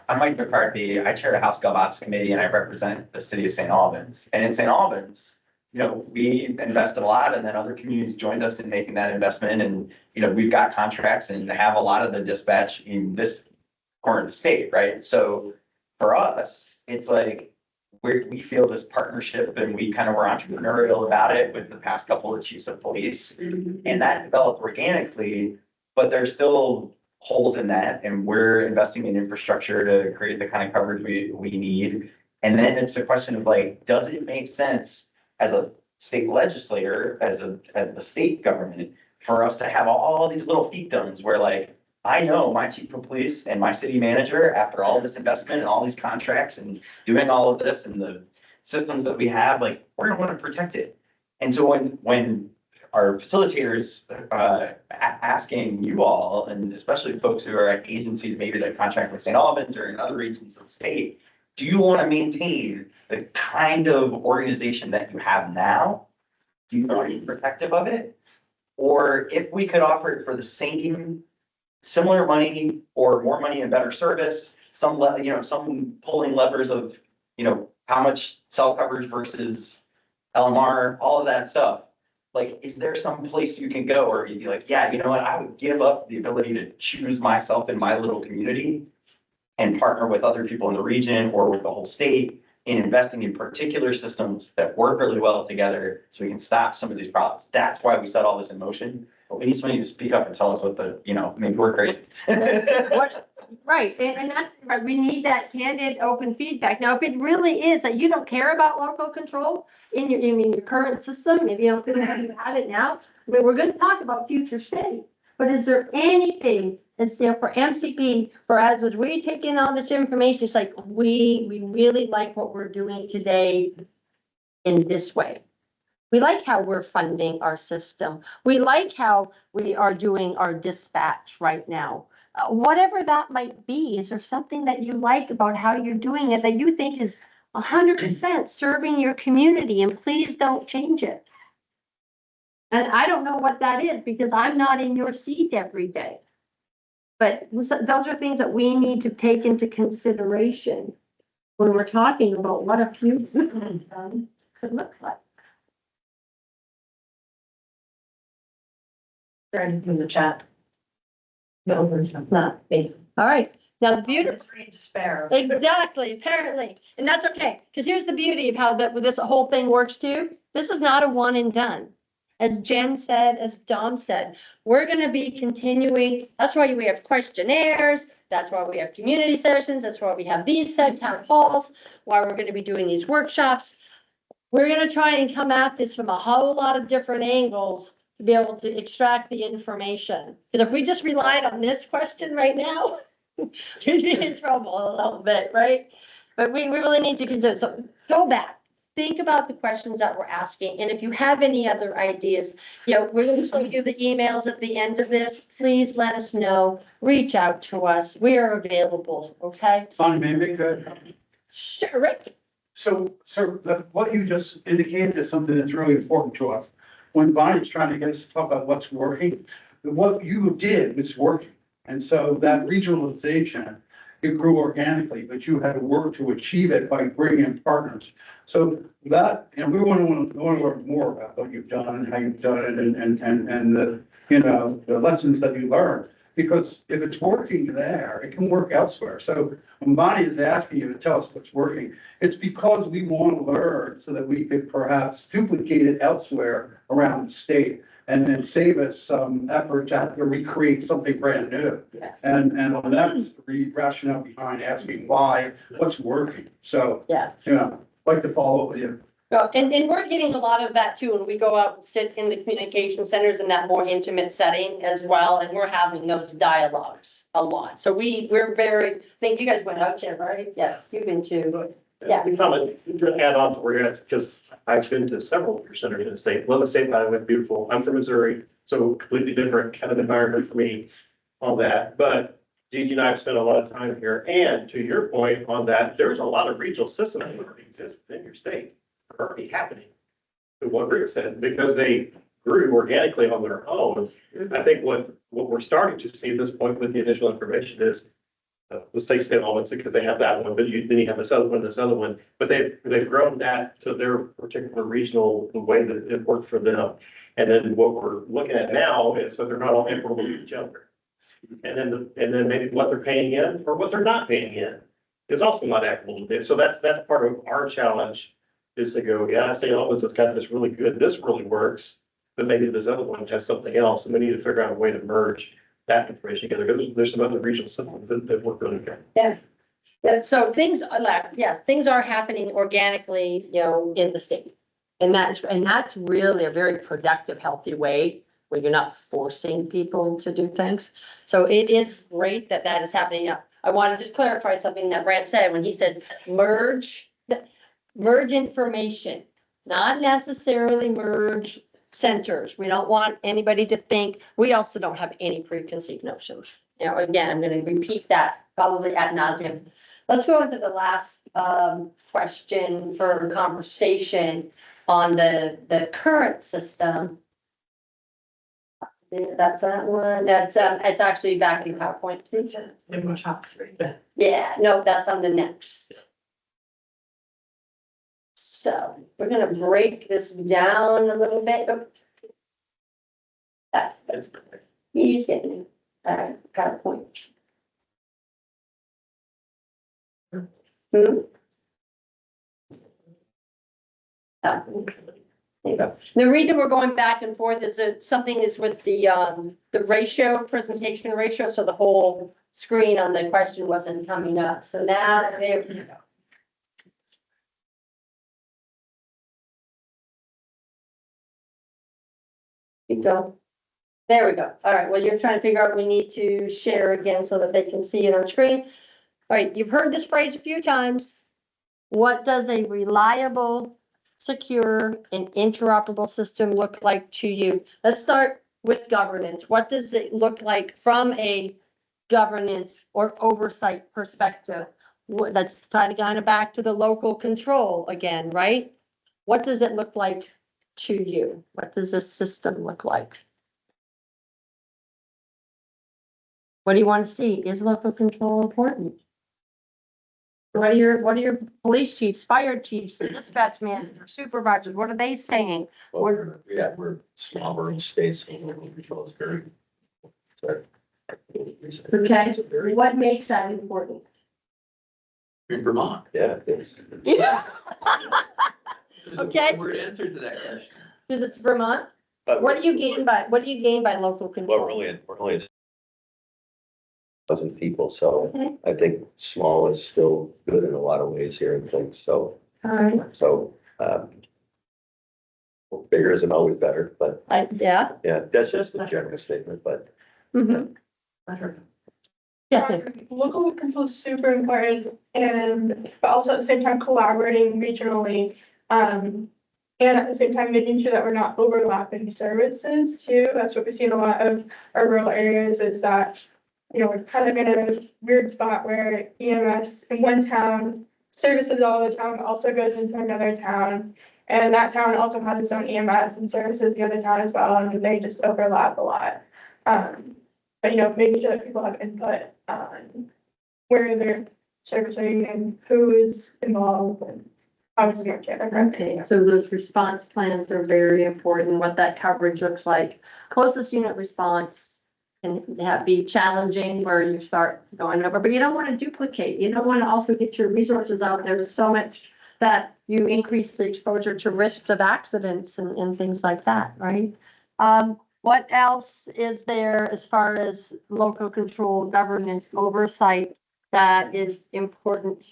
I'm Mike McCarthy. I chair the House Gov Ops Committee and I represent the city of St. Albans. And in St. Albans, we invested a lot and then other communities joined us in making that investment. And, we've got contracts and have a lot of the dispatch in this corner of the state, right? So for us, it's like, we feel this partnership and we kind of were entrepreneurial about it with the past couple of chiefs of police. And that developed organically, but there's still holes in that, and we're investing in infrastructure to create the kind of coverage we need. And then it's a question of like, does it make sense as a state legislator, as the state government, for us to have all these little fiefdoms where like, I know my chief of police and my city manager, after all this investment and all these contracts and doing all of this and the systems that we have, like, we're gonna want to protect it. And so when our facilitators asking you all, and especially folks who are at agencies, maybe that contract with St. Albans or in other regions of the state, do you want to maintain the kind of organization that you have now? Do you want to be protective of it? Or if we could offer it for the same, similar money or more money and better service, some pulling levers of, how much cell coverage versus LMR, all of that stuff. Like, is there some place you can go or you'd be like, yeah, you know what, I would give up the ability to choose myself in my little community and partner with other people in the region or with the whole state in investing in particular systems that work really well together so we can stop some of these problems. That's why we set all this in motion. But we need somebody to speak up and tell us what maybe we're crazy. Right, and that's, right, we need that candid, open feedback. Now, if it really is that you don't care about local control in your current system, maybe you don't think that you have it now, I mean, we're gonna talk about future state. But is there anything that's there for MCP, for as we take in all this information, it's like, we really like what we're doing today in this way. We like how we're funding our system. We like how we are doing our dispatch right now. Whatever that might be, is there something that you like about how you're doing it that you think is 100% serving your community, and please don't change it? And I don't know what that is because I'm not in your seat every day. But those are things that we need to take into consideration when we're talking about what a future could look like. In the chat. No, Not me. All right. Now, the beauty. It's read despair. Exactly, apparently. And that's okay. Because here's the beauty of how this whole thing works too. This is not a one and done. As Jen said, as Dom said, we're going to be continuing. That's why we have questionnaires. That's why we have community sessions. That's why we have these town halls, why we're going to be doing these workshops. We're going to try and come at this from a whole lot of different angles to be able to extract the information. Because if we just relied on this question right now, you'd be in trouble a little bit, right? But we really need to consider, so go back, think about the questions that we're asking. And if you have any other ideas, we're going to show you the emails at the end of this. Please let us know, reach out to us. We are available, okay? Maybe could. Sure, Rick. So, what you just indicated is something that's really important to us. When Bonnie's trying to get us to talk about what's working, what you did was working. And so that regionalization, it grew organically, but you had to work to achieve it by bringing in partners. So that, we want to learn more about what you've done and how you've done it and the lessons that you learned. Because if it's working there, it can work elsewhere. So when Bonnie is asking you to tell us what's working, it's because we want to learn so that we could perhaps duplicate it elsewhere around the state and then save us some effort to have to recreate something brand new. Yeah. And that's the rationale behind asking why, what's working. So, Yeah. Like to follow up with you. Well, and we're getting a lot of that too, when we go out and sit in the communication centers in that more intimate setting as well, and we're having those dialogues a lot. So we're very, I think you guys went out, Jen, right? Yeah, you've been too. Yeah. We comment, to add on to where you're at, because I've been to several of your centers in the state. Well, the state I went beautiful. I'm from Missouri, so completely different kind of environment for me on that. But Gigi and I have spent a lot of time here. And to your point on that, there's a lot of regional systems that already exist within your state. Already happening, to what Rick said, because they grew organically on their own. I think what we're starting to see at this point with the initial information is the state elements, because they have that one, but then you have this other one, but they've grown that to their particular regional, the way that it worked for them. And then what we're looking at now is so they're not all equal to each other. And then maybe what they're paying in or what they're not paying in is also not equitable. So that's part of our challenge is to go, yeah, I say, oh, this has got this really good, this really works. But maybe this other one has something else, and we need to figure out a way to merge that information together. There's some other regional systems that work really good. Yeah, so things are like, yes, things are happening organically, in the state. And that's really a very productive, healthy way where you're not forcing people to do things. So it is great that that is happening. Now, I want to just clarify something that Brad said when he says merge information, not necessarily merge centers. We don't want anybody to think, we also don't have any preconceived notions. Again, I'm going to repeat that probably ad nauseum. Let's go into the last question for conversation on the current system. That's that one. That's it's actually back in PowerPoint. In top three. Yeah, no, that's on the next. So we're gonna break this down a little bit. That's he's getting PowerPoint. There you go. The reason we're going back and forth is that something is with the ratio, presentation ratio, so the whole screen on the question wasn't coming up. So now there we go. Keep going. There we go. All right, well, you're trying to figure out, we need to share again so that they can see it on screen. All right, you've heard this phrase a few times. What does a reliable, secure, and interoperable system look like to you? Let's start with governance. What does it look like from a governance or oversight perspective? That's kind of back to the local control again, right? What does it look like to you? What does this system look like? What do you want to see? Is local control important? What are your police chiefs, fire chiefs, dispatch managers, supervisors, what are they saying? We're smaller in states. Control is very. Okay, what makes that important? In Vermont. Yeah, it's. Yeah. Okay. We're answer to that question. Because it's Vermont. What do you gain by local control? Well, we're only 1,000 people, so Okay. I think small is still good in a lot of ways here and things, so. All right. So, bigger isn't always better, but Yeah. yeah, that's just a general statement, but. Mhm. Yes, Local control is super important and, but also at the same time collaborating regionally. And at the same time, making sure that we're not overlapping services too. That's what we see in a lot of our rural areas is that, we're kind of in a weird spot where EMS in one town services all the town, also goes into another town. And that town also has its own EMS and services the other town as well, and they just overlap a lot. But making sure that people have input on where they're servicing and who is involved and how it's working. okay, so those response plans are very important, what that coverage looks like. Closest unit response can be challenging where you start going over, but you don't want to duplicate. You don't want to also get your resources out there so much that you increase the exposure to risks of accidents and things like that, right? What else is there as far as local control, government oversight that is important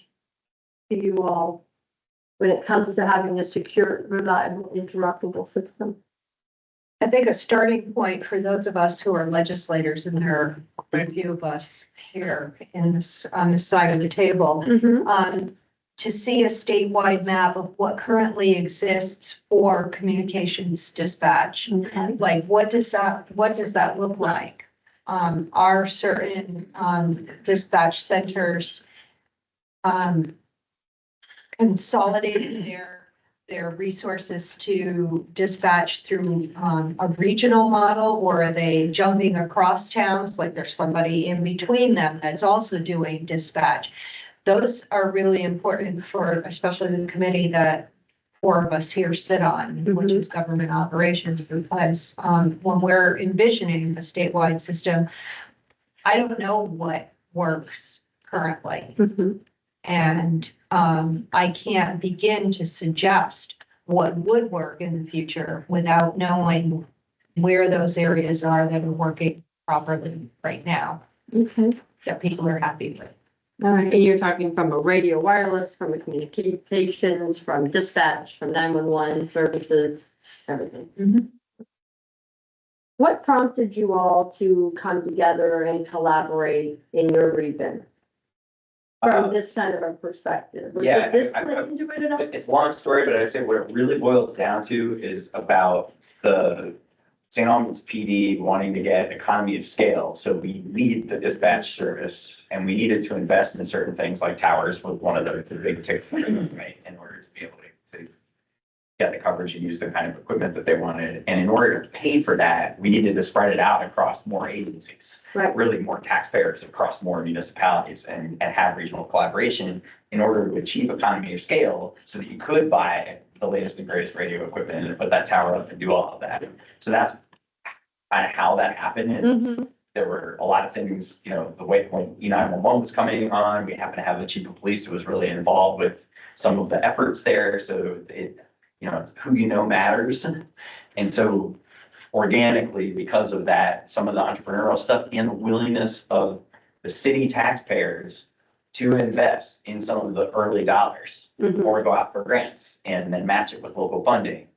to you all when it comes to having a secure, reliable, interoperable system? I think a starting point for those of us who are legislators, and there are quite a few of us here on this side of the table, to see a statewide map of what currently exists for communications dispatch. Okay. Like, what does that look like? Are certain dispatch centers consolidating their resources to dispatch through a regional model, or are they jumping across towns like there's somebody in between them that's also doing dispatch? Those are really important for especially the committee that 4 of us here sit on, which is government operations, because when we're envisioning a statewide system, I don't know what works currently. And I can't begin to suggest what would work in the future without knowing where those areas are that are working properly right now, that people are happy with. All right, and you're talking from a radio wireless, from a communications, from dispatch, from 911 services, everything. What prompted you all to come together and collaborate in your region? From this kind of a perspective? Was Yeah, this put into it at all? It's a long story, but I'd say what it really boils down to is about the St. Albans PD wanting to get economy of scale. So we need the dispatch service and we needed to invest in certain things like towers was one of the big tickets, right? In order to be able to get the coverage and use the kind of equipment that they wanted. And in order to pay for that, we needed to spread it out across more agencies, really more taxpayers across more municipalities and have regional collaboration in order to achieve economy of scale so that you could buy the latest and greatest radio equipment and put that tower up and do all of that. So that's kind of how that happened. And there were a lot of things, you know, the way when E911 was coming on, we happened to have the chief of police who was really involved with some of the efforts there. So it, you know, who you know matters. And so organically, because of that, some of the entrepreneurial stuff and the willingness of the city taxpayers to invest in some of the early dollars or go out for grants and then match it with local funding.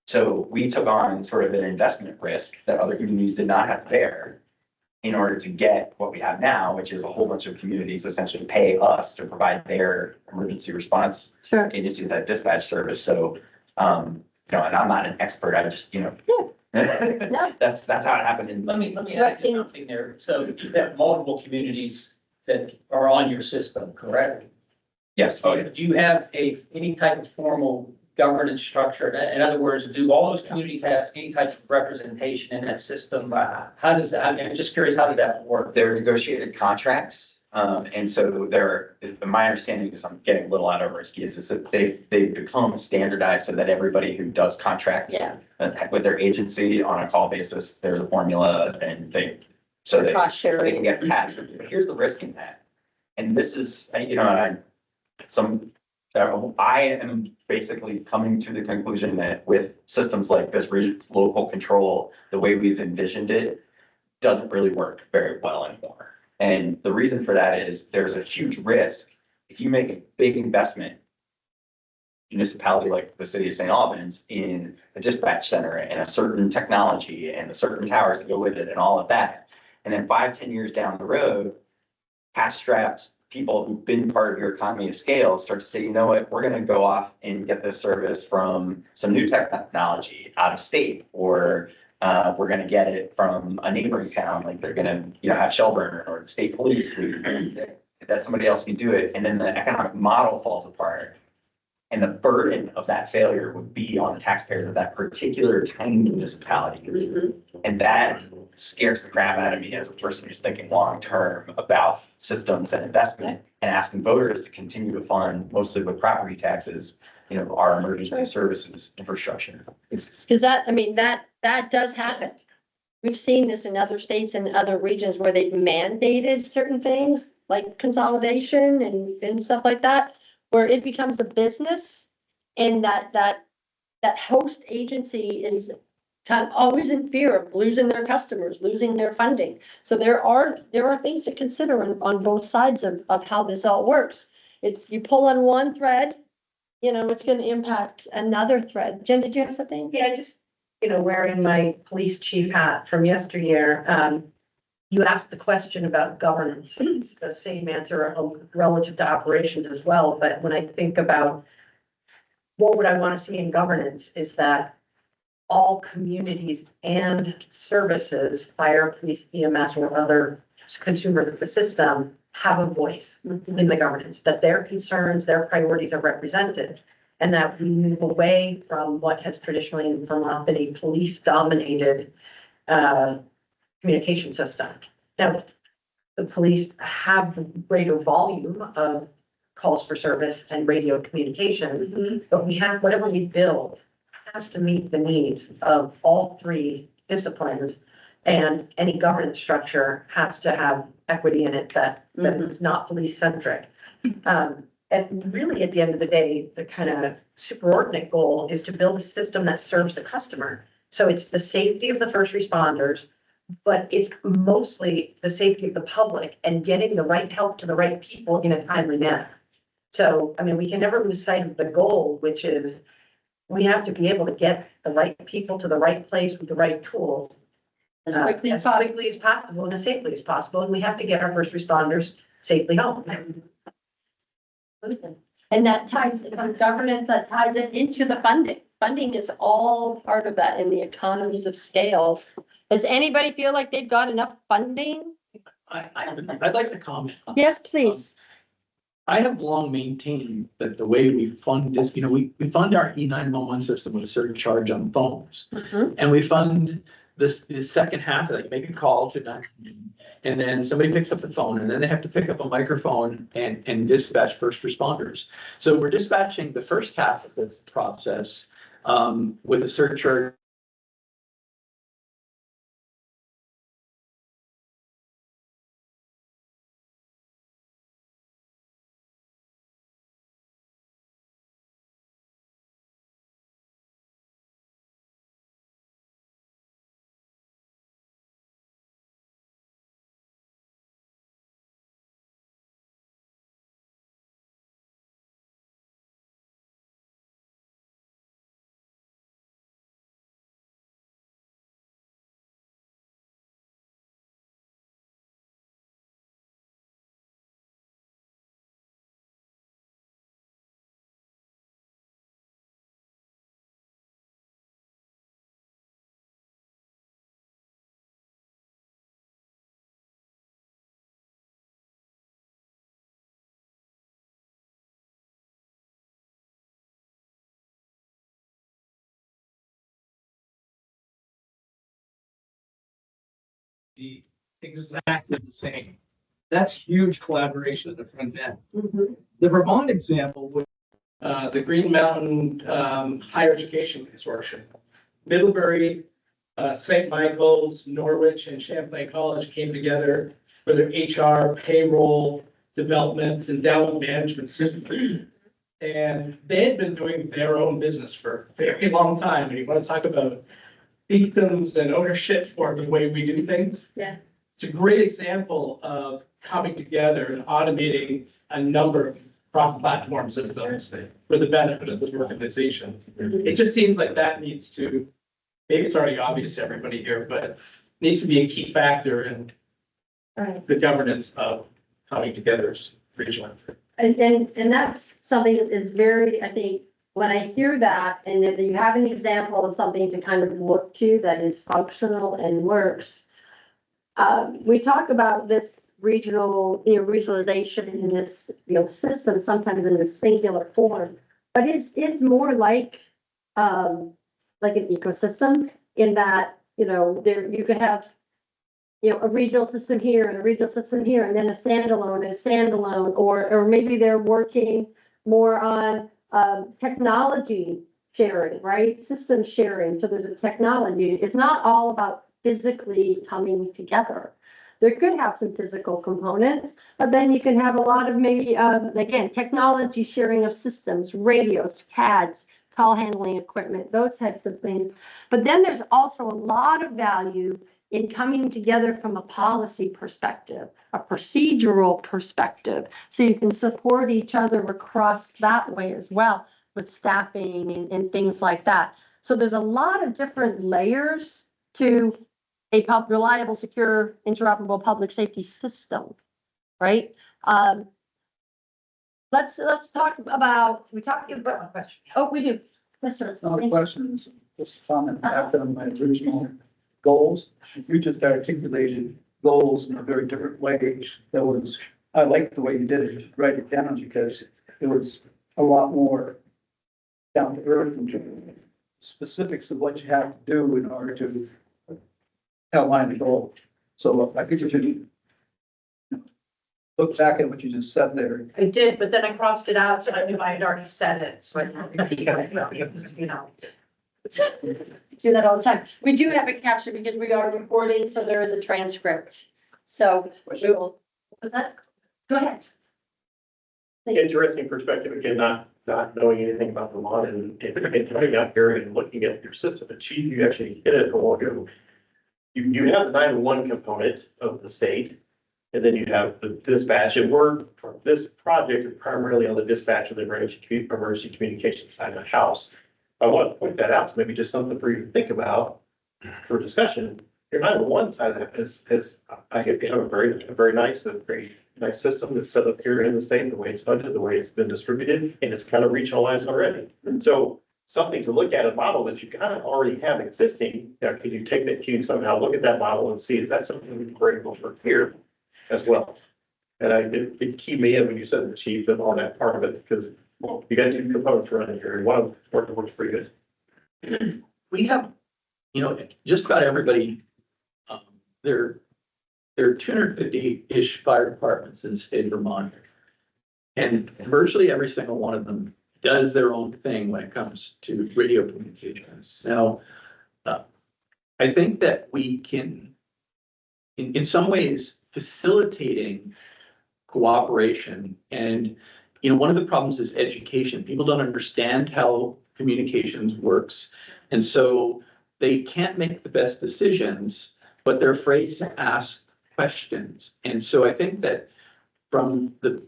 So we took on sort of an investment risk that other communities did not have to bear in order to get what we have now, which is a whole bunch of communities essentially pay us to provide their emergency response agencies that dispatch service. So, you know, and I'm not an expert, I just, you know, that's how it happened. And Let me ask you something there. So you have multiple communities that are on your system, correct? Yes. Do you have any type of formal governance structure? In other words, do all those communities have any type of representation in that system? How does that, I'm just curious, how did that work? They're negotiated contracts. And so my understanding is, I'm getting a little out of our skis, is that they've become standardized so that everybody who does contract with their agency on a call basis, there's a formula and they can get passed. But here's the risk in that. And this is, you know, I am basically coming to the conclusion that with systems like this, local control, the way we've envisioned it, doesn't really work very well anymore. And the reason for that is there's a huge risk. If you make a big investment, municipality like the city of St. Albans, in a dispatch center and a certain technology and the certain towers that go with it and all of that, and then 5-10 years down the road, cash-strapped people who've been part of your economy of scale start to say, you know what, we're going to go off and get this service from some new technology out of state, or we're going to get it from a neighboring town, like they're going to, you know, have Shelburne or the state police, that somebody else can do it. And then the economic model falls apart. And the burden of that failure would be on the taxpayers of that particular tiny municipality. And that scares the crap out of me as a person who's thinking long-term about systems and investment and asking voters to continue to fund, mostly with property taxes, you know, our emergency services infrastructure. Because that, I mean, that does happen. We've seen this in other states and other regions where they've mandated certain things like consolidation and stuff like that, where it becomes a business and that host agency is kind of always in fear of losing their customers, losing their funding. So there are things to consider on both sides of how this all works. It's, you pull on one thread, you know, it's going to impact another thread. Jen, did you have something? Yeah, just, you know, wearing my police chief hat from yesteryear, you asked the question about governance. It's the same answer relative to operations as well. But when I think about what would I want to see in governance, is that all communities and services, fire, police, EMS, or other consumers of the system, have a voice in the governance, that their concerns, their priorities are represented, and that we move away from what has traditionally in Vermont been a police-dominated communication system. Now, the police have the greater volume of calls for service and radio communication, but we have, whatever we build has to meet the needs of all three disciplines And any governance structure has to have equity in it that is not police centric. And really, at the end of the day, the kind of superordinate goal is to build a system that serves the customer. So it's the safety of the first responders, but it's mostly the safety of the public and getting the right help to the right people in a timely manner. So, I mean, we can never lose sight of the goal, which is we have to be able to get the right people to the right place with the right tools. As quickly as quickly as possible and as safely as possible, and we have to get our first responders safely home. And that ties, from governance, that ties it into the funding. Funding is all part of that in the economies of scale. Does anybody feel like they've got enough funding? I'd like to comment. Yes, please. I have long maintained that the way we fund this, we fund our E911 system with a surcharge on phones. And we fund the second half, like make a call to 911, and then somebody picks up the phone, and then they have to pick up a microphone and dispatch first responders. So we're dispatching the first half of the process with a surcharge. Exactly the same. That's huge collaboration at the front end. The Vermont example was the Green Mountain Higher Education Consortium. Middlebury, St. Michael's, Norwich, and Champlain College came together for their HR, payroll, development, endowment management system. And they had been doing their own business for a very long time. And you want to talk about fiefdoms and ownership for the way we do things? Yeah. It's a great example of coming together and automating a number of platform systems for the benefit of the organization. It just seems like that needs to, maybe it's already obvious to everybody here, but needs to be a key factor in the governance of coming together as regional. And that's something that is very, I think, when I hear that, and that you have an example of something to kind of look to that is functional and works. We talk about this regional, regionalization in this, system, sometimes in a singular form, but it's more like an ecosystem in that, there, you could have, a regional system here and a regional system here, and then a standalone, or maybe they're working more on technology sharing, right? System sharing. So there's a technology. It's not all about physically coming together. There could have some physical components, but then you can have a lot of maybe, again, technology sharing of systems, radios, CADs, call handling equipment, those types of things. But then there's also a lot of value in coming together from a policy perspective, a procedural perspective, so you can support each other across that way as well with staffing and things like that. So there's a lot of different layers to a reliable, secure, interoperable public safety system, right? Let's talk about, we talked about a question. Oh, we do. Yes, sir. It's not a question, it's just a comment after my original goals. You just articulated goals in a very different way. That was, I liked the way you did it, write it down, because it was a lot more down to earth and specifics of what you have to do in order to outline the goal. So I think you should look back at what you just said there. I did, but then I crossed it out, so I knew I had already said it, so I had to keep it, Do that all the time. We do have it captured because we are recording, so there is a transcript. So we will, go ahead. Interesting perspective, again, not knowing anything about Vermont and coming out here and looking at your system. And Chief, you actually hit it a while ago. You have the 911 component of the state, and then you have the dispatch, and this project is primarily on the dispatch of the emergency communication side of the house. I want to point that out, maybe just something for you to think about for discussion. Your 911 side of that is I have a very nice system that's set up here in the state, the way it's funded, the way it's been distributed, and it's kind of regionalized already. So something to look at, a model that you kind of already have existing. Now, can you somehow look at that model and see, is that something we're able for here as well? And it keyed me in when you said the chief and all that part of it, because you got two components running here, and one of them works pretty good. We have, just about everybody, there are 250-ish fire departments in the state of Vermont. And virtually every single one of them does their own thing when it comes to radio communications. Now, I think that we can, in some ways, facilitating cooperation. And, one of the problems is education. People don't understand how communications works. And so they can't make the best decisions, but they're afraid to ask questions. And so I think that from the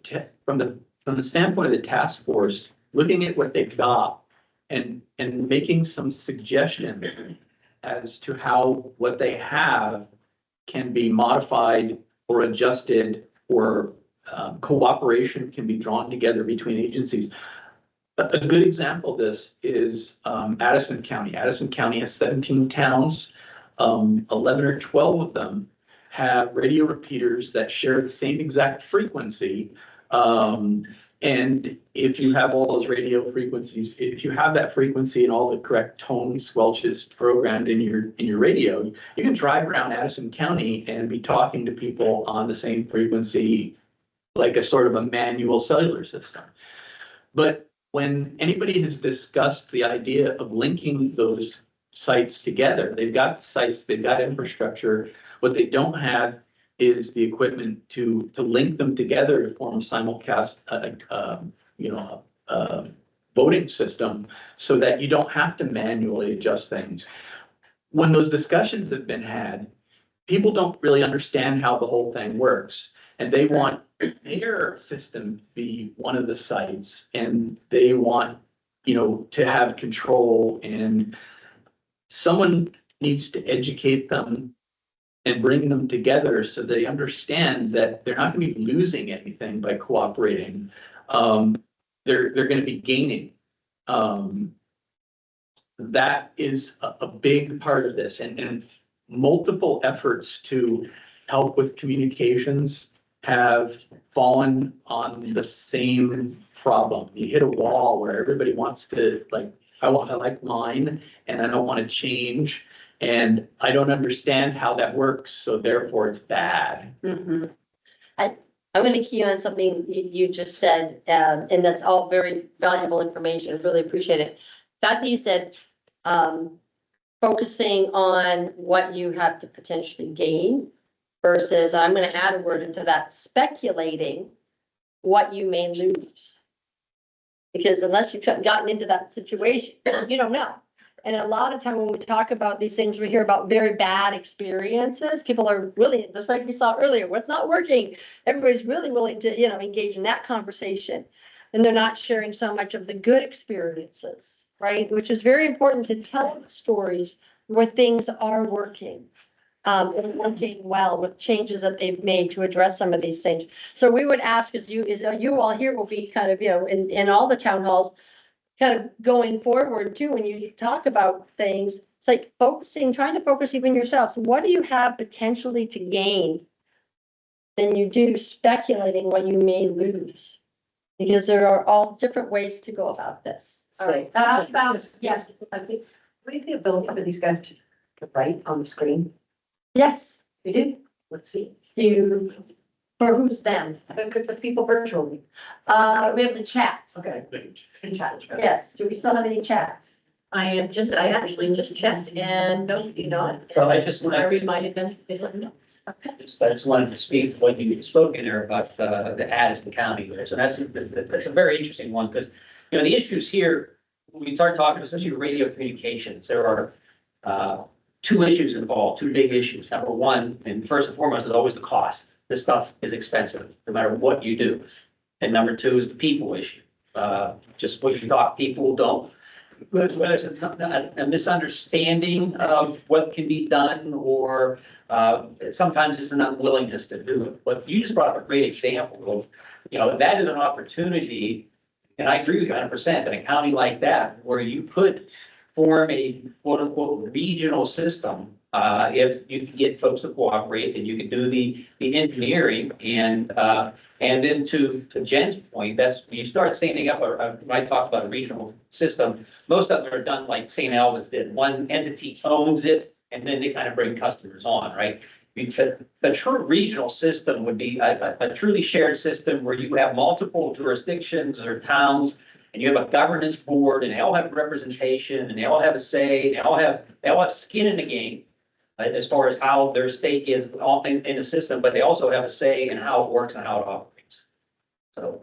standpoint of the task force, looking at what they've got and making some suggestions as to how what they have can be modified or adjusted, or cooperation can be drawn together between agencies. A good example of this is Addison County. Addison County has 17 towns. 11 or 12 of them have radio repeaters that share the same exact frequency. And if you have all those radio frequencies, if you have that frequency and all the correct tone squelches programmed in your radio, you can drive around Addison County and be talking to people on the same frequency, like a sort of a manual cellular system. But when anybody has discussed the idea of linking those sites together, they've got sites, they've got infrastructure. What they don't have is the equipment to link them together to form a simulcast, voting system, so that you don't have to manually adjust things. When those discussions have been had, people don't really understand how the whole thing works, and they want their system to be one of the sites, and they want, to have control, and someone needs to educate them and bring them together so they understand that they're not going to be losing anything by cooperating. They're going to be gaining. That is a big part of this, and multiple efforts to help with communications have fallen on the same problem. You hit a wall where everybody wants to, I like mine, and I don't want to change, and I don't understand how that works, so therefore it's bad. Mm-hmm. I'm going to key on something you just said, and that's all very valuable information. I really appreciate it. The fact that you said focusing on what you have to potentially gain versus, I'm going to add a word into that, speculating what you may lose. Because unless you've gotten into that situation, you don't know. And a lot of time when we talk about these things, we hear about very bad experiences. People are really, just like we saw earlier, what's not working. Everybody's really willing to, engage in that conversation. And they're not sharing so much of the good experiences, right? Which is very important to tell the stories where things are working. And working well with changes that they've made to address some of these things. So we would ask, you all here will be kind of, in all the town halls, kind of going forward too, when you talk about things, it's like trying to focus even yourselves. What do you have potentially to gain than you do speculating what you may lose? Because there are all different ways to go about this. All right. Yes. What do you think ability for these guys to write on the screen? Yes, We do. Let's see. For who's them? The people virtually. We have the chats. Okay. Yes, do we still have any chats? I actually just checked and no, you not. So I just I wanted to, reminded them, they let me know. Okay. I just wanted to speak to what you spoke in there about, the Addison County there. So that's a very interesting one, because, you know, the issues here, when we start talking, especially radio communications, there are, two issues involved, two big issues. Number one, and first and foremost, is always the cost. This stuff is expensive, no matter what you do. And number two is the people issue. Just what you thought people don't, whether it's a misunderstanding of what can be done, or sometimes it's an unwillingness to do it. But you just brought up a great example of, you know, that is an opportunity, and I agree with you 100%, in a county like that, where you could form a quote unquote regional system. If you can get folks to cooperate, then you can do the engineering, and then to Jen's point, that's when you start standing up, or when I talk about a regional system, most of them are done like St. Albans did. One entity owns it, and then they kind of bring customers on, right? The true regional system would be a truly shared system where you have multiple jurisdictions or towns, and you have a governance board, and they all have representation, and they all have a say, they all have skin in the game, as far as how their stake is all in the system, but they also have a say in how it works and how it operates. So.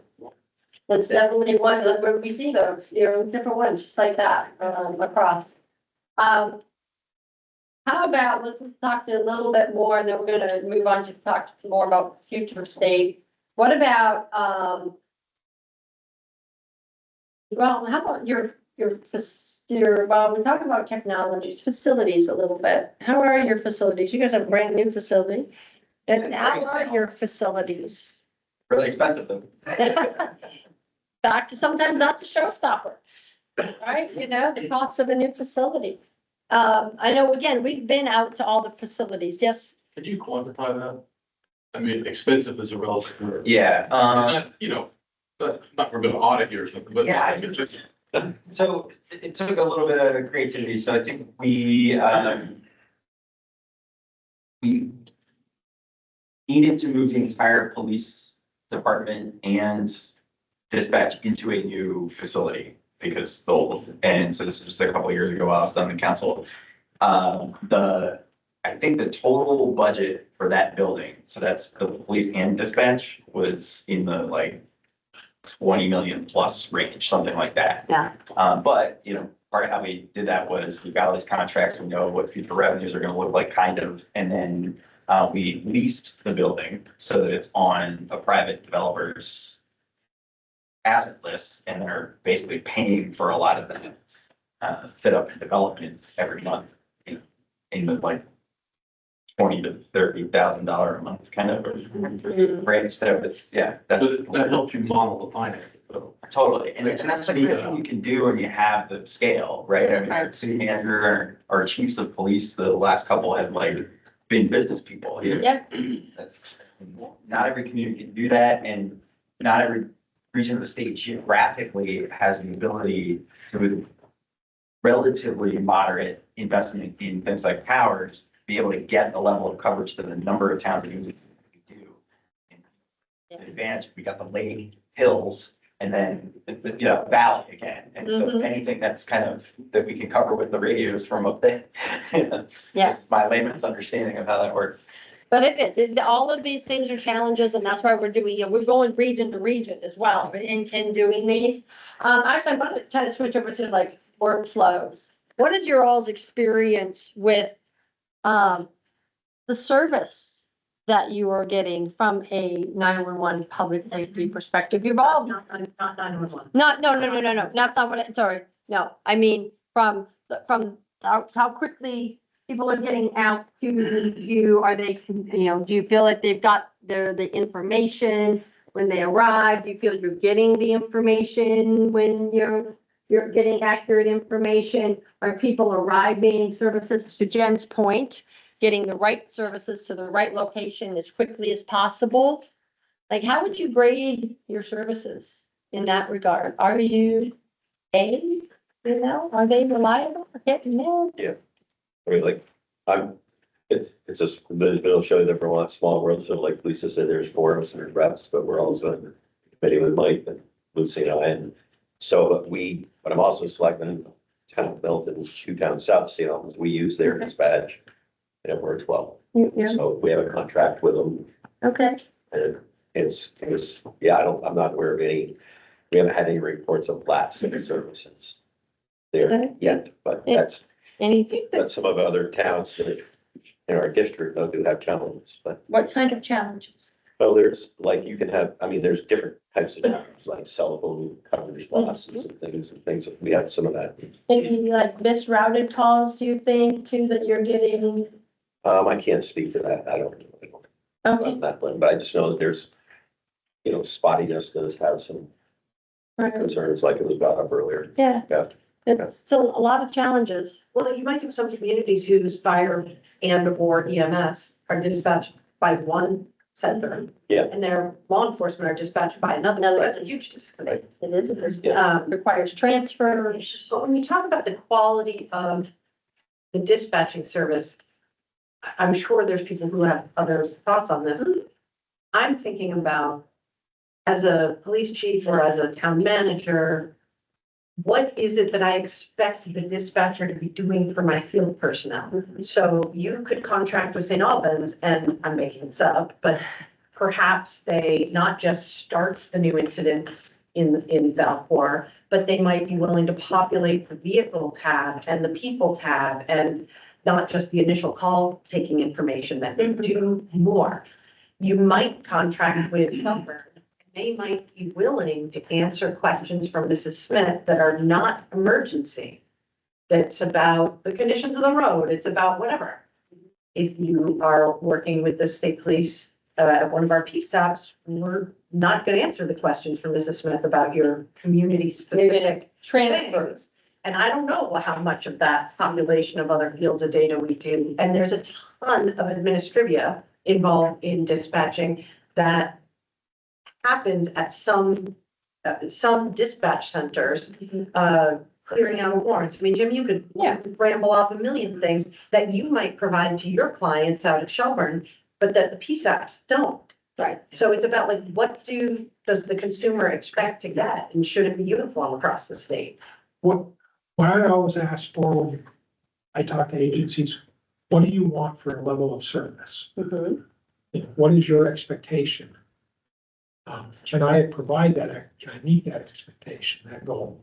That's definitely one that where we see those, you know, different ones, just like that, across. How about, let's talk to a little bit more, and then we're gonna move on to talk more about future state. What about, well, how about your, well, we're talking about technologies, facilities a little bit. How are your facilities? You guys have a brand new facility. And how are your facilities? Really expensive though. Sometimes that's a showstopper, right? You know, the cost of a new facility. I know, again, we've been out to all the facilities. Yes, Can you quantify that? I mean, expensive is a relative word. Yeah, Not, you know, not we're gonna audit you or something, but. Yeah, I mean, just. so it took a little bit of creativity, so I think we needed to move the entire police department and dispatch into a new facility, because the old, and so this is just a couple of years ago while I was on the council. I think the total budget for that building, so that's the police and dispatch, was in the like 20 million plus range, something like that. Yeah. But, you know, part of how we did that was we got all these contracts, we know what future revenues are gonna look like, kind of, and then we leased the building so that it's on a private developer's asset list, and they're basically paying for a lot of that fit up development every month, you know, in the like $20,000 to $30,000 a month kind of range. So it's, yeah, that's. That helps you model the finance. Totally, and that's the great thing you can do when you have the scale, right? I mean, our city manager, our chiefs of police, the last couple have like been business people. You know? Yeah. That's, not every community can do that, and not every region of the state geographically has the ability to, with relatively moderate investment in things like towers, be able to get the level of coverage to the number of towns that you do. The advantage, we got the lake, hills, and then you know, valley again. And so anything that's kind of that we can cover with the radios from up there. Yeah. This is my layman's understanding of how that works. But it is, all of these things are challenges, and that's why we're doing, you know, we're going region to region as well in doing these. Actually, I want to kind of switch over to like workflows. What is your all's experience with the service that you are getting from a 911 public safety perspective? You've all Not 911. not, no, not what, sorry, no, I mean, from how quickly people are getting out to you, are they, you know, do you feel like they've got the information when they arrive? Do you feel you're getting the information when you're getting accurate information? Are people arriving services, to Jen's point, getting the right services to the right location as quickly as possible? Like, how would you grade your services in that regard? Are you you know, are they reliable? Getting there? Yeah. I mean, like, it's just, it'll show you that Vermont small world, so like Lisa said, there's 4 of us and reps, but we're also in the committee with Mike and Lucy and I, and so, but I'm also selecting town of Milton, 2 towns south of St. Albans, we use their dispatch. And it works well. Yeah, So we have a contract with them okay. and yeah, I'm not aware of any, we haven't had any reports of lapse in services there Okay. yet, but Anything, that's some of the other towns that in our district though do have challenges, but What kind of challenges? well, there's like, you can have, I mean, there's different types of challenges, like cell phone coverage losses and things that we have some of that. any like misrouted calls, do you think, too, that you're getting? I can't speak to that. I don't know. Okay. That one, but I just know that there's, spottiness does have some Right. concerns like it was brought up earlier. Yeah, Yeah. it's still a lot of challenges. Well, you might have some communities whose fire and or EMS are dispatched by one center. Yeah. And their law enforcement are dispatched by another. That's a huge disconnect. It is, Requires transfers. But when you talk about the quality of the dispatching service, I'm sure there's people who have other thoughts on this. I'm thinking about, as a police chief or as a town manager, what is it that I expect the dispatcher to be doing for my field personnel? So you could contract with St. Albans, and I'm making this up, but perhaps they not just start the new incident in Valpor, but they might be willing to populate the vehicle tab and the people tab and not just the initial call taking information, that they do more. You might contract with Comfort. They might be willing to answer questions from Mrs. Smith that are not emergency. That's about the conditions of the road. It's about whatever. If you are working with the state police at one of our PSAPs, we're not going to answer the questions from Mrs. Smith about your community specific transfers. And I don't know how much of that population of other fields of data we do. And there's a ton of administrivia involved in dispatching that happens at some dispatch centers, clearing out warrants. I mean, Jim, you could ramble off a million things that you might provide to your clients out at Shelburne, but that the PSAPs don't. Right. So it's about like, does the consumer expect to get, and should it be uniform across the state? What I always ask for when I talk to agencies, what do you want for a level of service? What is your expectation? Can I provide that? Can I meet that expectation, that goal?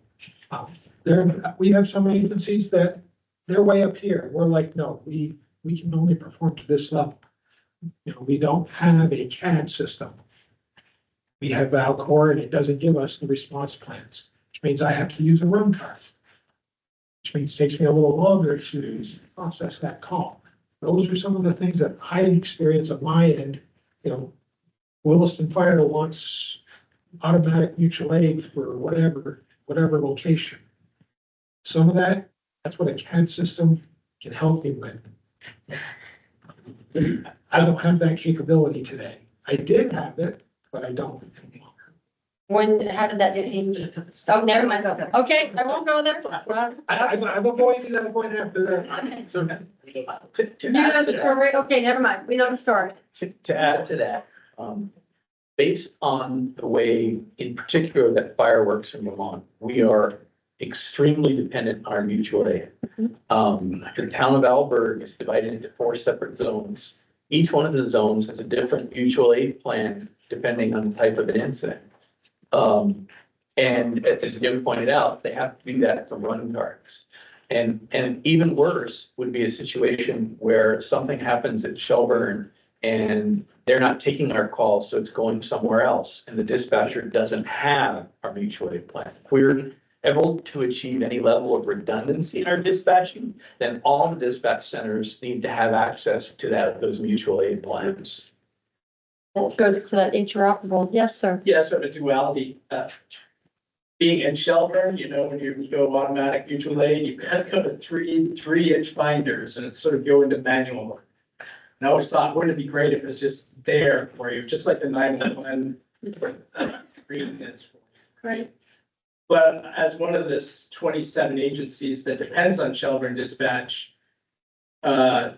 We have some agencies that they're way up here. We're like, no, we can only perform to this level. We don't have a CAD system. We have Valcor and it doesn't give us the response plans, which means I have to use a run card. Which means it takes me a little longer to process that call. Those are some of the things that I experience on my end. Williston Fire wants automatic mutual aid for whatever location. Some of that's what a CAD system can help me with. I don't have that capability today. I did have it, but I don't anymore. How did that get? Oh, never mind. Okay, I won't go there. I'm avoiding after that. So You know the story? Okay, never mind. We know the story. To add to that, based on the way, in particular, that fireworks in Vermont, we are extremely dependent on our mutual aid. The town of Alberg is divided into 4 separate zones. Each one of the zones has a different mutual aid plan depending on the type of an incident. And as Jim pointed out, they have to do that for run cards. And even worse would be a situation where something happens at Shelburne and they're not taking our call, so it's going somewhere else, and the dispatcher doesn't have our mutual aid plan. If we're able to achieve any level of redundancy in our dispatching, then all the dispatch centers need to have access to those mutual aid plans. That goes to that interoperable. Yes, sir. Yeah, sort of duality. Being in Shelburne, when you go automatic mutual aid, you've got to go to 3-inch binders, and it's sort of go into manual mode. And I always thought, wouldn't it be great if it's just there for you, just like the 911 screen is for you. Right. But as one of the 27 agencies that depends on Shelburne Dispatch, top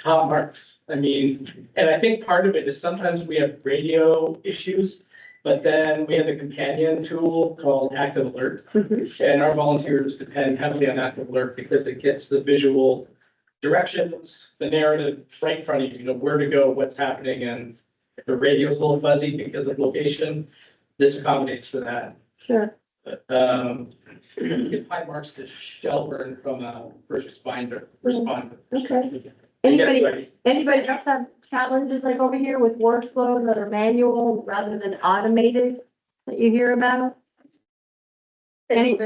marks. I mean, and I think part of it is sometimes we have radio issues But then we have a companion tool called Active Alert. And our volunteers depend heavily on Active Alert because it gets the visual directions, the narrative right in front of you, you know, where to go, what's happening, and if the radio's a little fuzzy because of location, this accommodates for that. Sure. You get high marks to Shelburne from a first responder. Okay. Anybody else have challenges like over here with workflows that are manual rather than automated that you hear about? Any,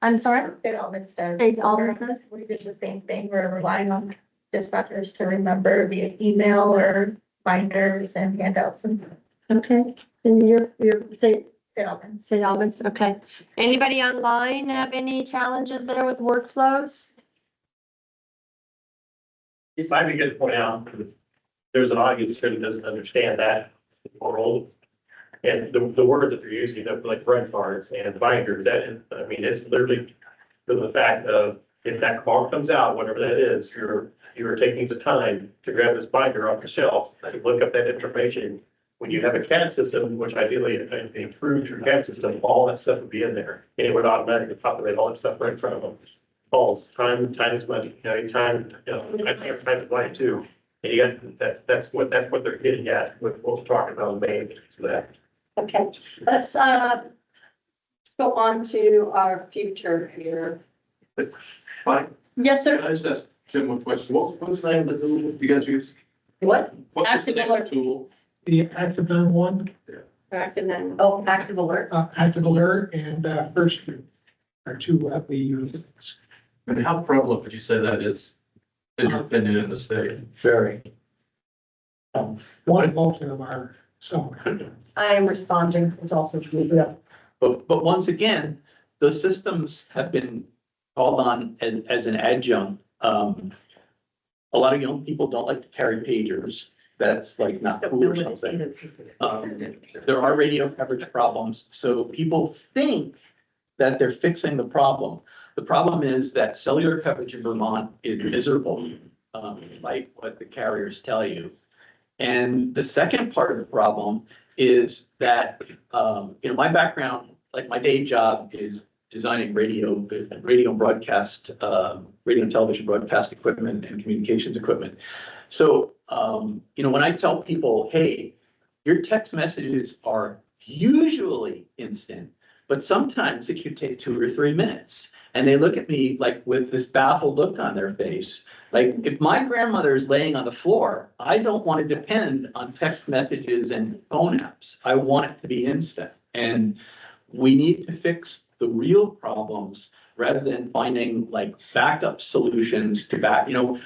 I'm sorry? It almost does. St. Albans does? We did the same thing. We're relying on dispatchers to remember via email or binders and handouts and. Okay, and you're St. Albans. St. Albans, okay. Anybody online have any challenges there with workflows? It might be good to point out, there's an audience here that doesn't understand that world. And the word that they're using, like bread cards and binders, that, I mean, it's literally for the fact of, if that car comes out, whatever that is, you're taking the time to grab this binder off the shelf, to look up that information. When you have a CAD system, which ideally improves your CAD system, all that stuff would be in there, and it would automatically populate all that stuff right in front of them. Calls, time is money, you know, time is money too. And you got, that's what they're getting at with what we're talking about in Maine, so that. Okay, let's go on to our future here. Fine. Yes, sir. I just asked Jim one question. What's the name of the tool you guys use? What? What's the Active name Alert. of the tool? The Active 911, Active then. Oh, Active Alert. Active Alert and First View are two that we use. And how prevalent would you say that is, in your opinion, in the state? Very. One, both of them are somewhere. I am responding. It's also, yeah. But once again, the systems have been called on as an adjunct. A lot of young people don't like to carry pagers. That's like not cool or something. There are radio coverage problems, so people think that they're fixing the problem. The problem is that cellular coverage in Vermont is miserable, like what the carriers tell you. And the second part of the problem is that, my background, like my day job is designing radio broadcast, radio and television broadcast equipment and communications equipment. So, when I tell people, hey, your text messages are usually instant, but sometimes it could take 2 or 3 minutes. And they look at me like with this baffled look on their face. Like, if my grandmother is laying on the floor, I don't want to depend on text messages and phone apps. I want it to be instant. And we need to fix the real problems rather than finding like backup solutions to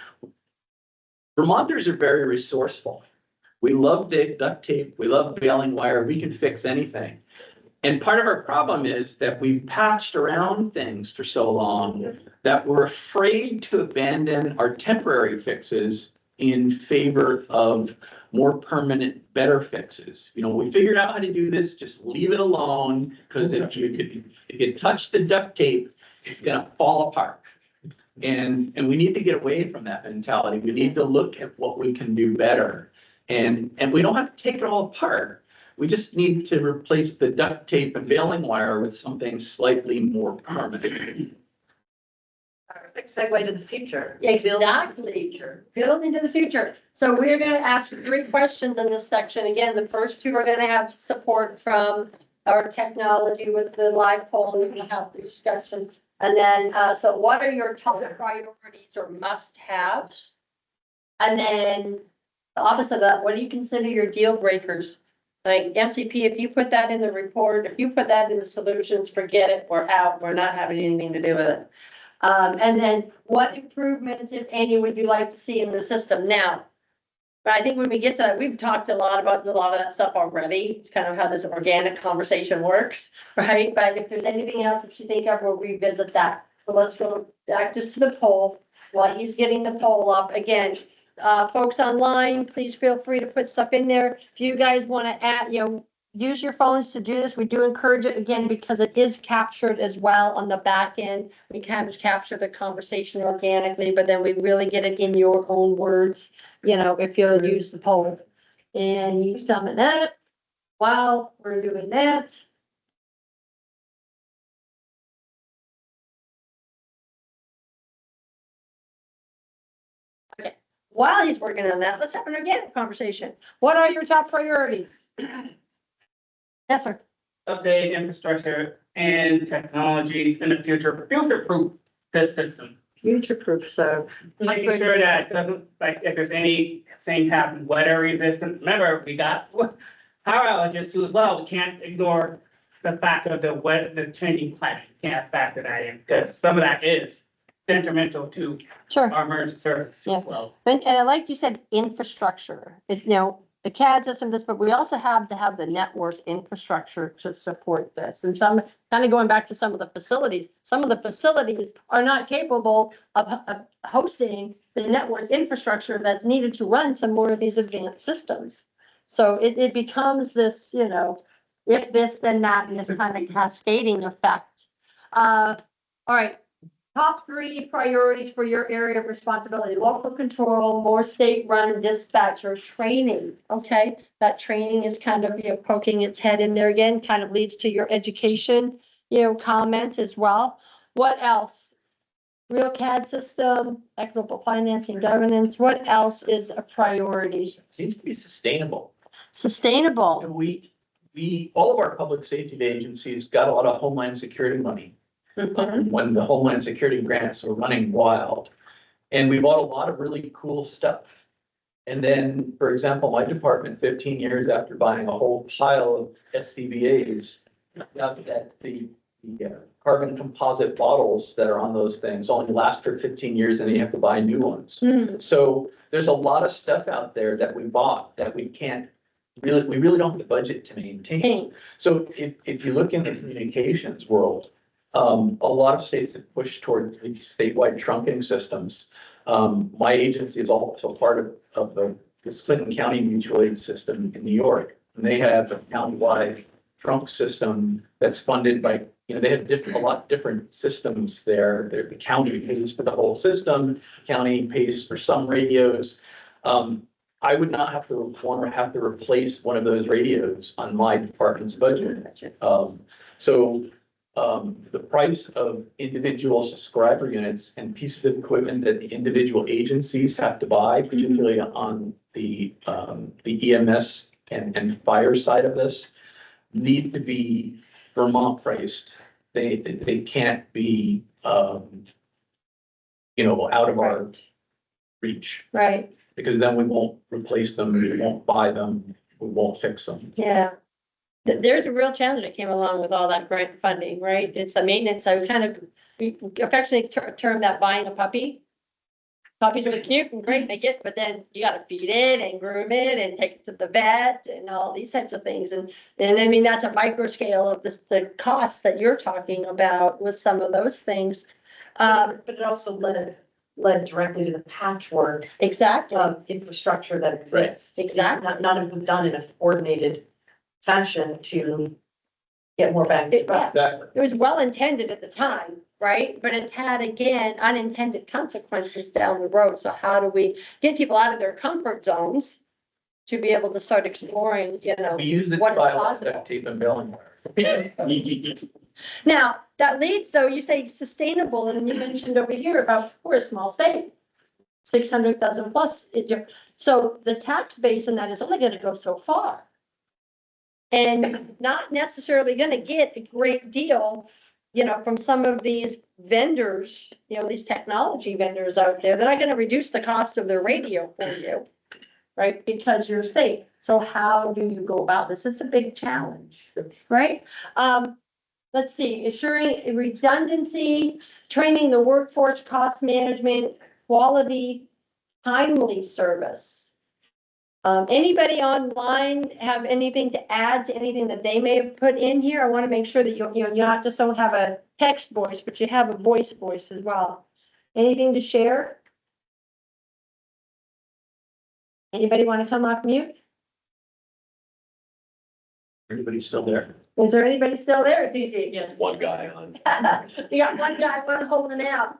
Vermonters are very resourceful. We love duct tape, we love baling wire, we can fix anything. And part of our problem is that we've patched around things for so long that we're afraid to abandon our temporary fixes in favor of more permanent, better fixes. We figured out how to do this, just leave it alone, because if you touch the duct tape, it's gonna fall apart. And we need to get away from that mentality. We need to look at what we can do better. And we don't have to take it all apart. We just need to replace the duct tape and baling wire with something slightly more permanent. Perfect segue to the future. Exactly, build into the future. So we're gonna ask 3 questions in this section. Again, the first 2 are gonna have support from our technology with the live poll, and we'll have the discussion. And then, so what are your top priorities or must-haves? And then the opposite of that, what do you consider your deal breakers? Like MCP, if you put that in the report, if you put that in the solutions, forget it, we're out, we're not having anything to do with it. And then what improvements, if any, would you like to see in the system now? But I think when we get to that, we've talked a lot about a lot of that stuff already. It's kind of how this organic conversation works, right? But if there's anything else that you think of, we'll revisit that. So let's go back just to the poll. While he's getting the poll up, again, folks online, please feel free to put stuff in there. If you guys want to add, use your phones to do this. We do encourage it again, because it is captured as well on the back end. We can capture the conversation organically, but then we really get it in your own words, if you'll use the poll. And you comment that. while we're doing that. Okay, while he's working on that, let's have an organic conversation. What are your top priorities? Yes, sir. Update infrastructure and technologies in the future-proof this system. Future-proof, so. Making sure that doesn't, like, if there's anything happen, weather resistant, remember, we got power outages too as well. We can't ignore the fact of the changing climate. Can't factor that in, because some of that is detrimental to Sure. our emergency services Yeah. as well. And like you said, infrastructure, it, the CAD system, this, but we also have to have the network infrastructure to support this. And some, kind of going back to some of the facilities are not capable of hosting the network infrastructure that's needed to run some more of these advanced systems. So it becomes this, if this, then that, and this kind of cascading effect. All right. Top 3 priorities for your area of responsibility: local control, more state-run dispatcher training. Okay, that training is kind of, poking its head in there again, kind of leads to your education, comment as well. What else? Real CAD system, equitable financing, governance. What else is a priority? Needs to be sustainable. Sustainable. And all of our public safety agencies got a lot of Homeland Security money. When the Homeland Security grants were running wild. And we bought a lot of really cool stuff. And then, for example, my department, 15 years after buying a whole pile of SCBA's, found that the carbon composite bottles that are on those things only last for 15 years and you have to buy new ones. So there's a lot of stuff out there that we bought that we really don't have the budget to maintain. So if you look in the communications world, a lot of states have pushed toward these statewide trunking systems. My agency is also part of the Clinton County Mutual Aid System in New York. And they have a countywide trunk system that's funded by, they have a lot different systems there. The county pays for the whole system, county pays for some radios. I would not have to have to replace one of those radios on my department's budget. The price of individual subscriber units and pieces of equipment that the individual agencies have to buy, particularly on the EMS and fire side of this, need to be Vermont priced. They can't be, out of our reach. Right. Because then we won't replace them, we won't buy them, we won't fix them. Yeah. There's a real challenge that came along with all that grant funding, right? It's the maintenance. We affectionately term that buying a puppy. Puppy's really cute and great, but then you gotta feed it and groom it and take it to the vet and all these types of things. And I mean, that's a micro scale of the costs that you're talking about with some of those things. But it also led directly to the patchwork. Exactly. Of infrastructure that exists. Right. Exactly. None of it was done in a coordinated fashion to get more bang for buck. Exactly. It was well intended at the time, right? But it's had, again, unintended consequences down the road. So how do we get people out of their comfort zones to be able to start exploring, We use the what is file possible? duct tape and billing wire. Now, that leads, though, you say sustainable, and you mentioned over here about we're a small state, 600,000 plus. So the tax base in that is only going to go so far. And not necessarily going to get a great deal, from some of these vendors, these technology vendors out there that are going to reduce the cost of their radio for you, right? Because you're a state. So how do you go about this? It's a big challenge, right? Let's see, assuring redundancy, training the workforce, cost management, quality, timely service. Anybody online have anything to add to anything that they may have put in here? I want to make sure that you not just don't have a text voice, but you have a voice as well. Anything to share? Anybody want to come off mute? Everybody's still there. Is there anybody still there, DC? Yes. One guy on. You got one guy, one holding out.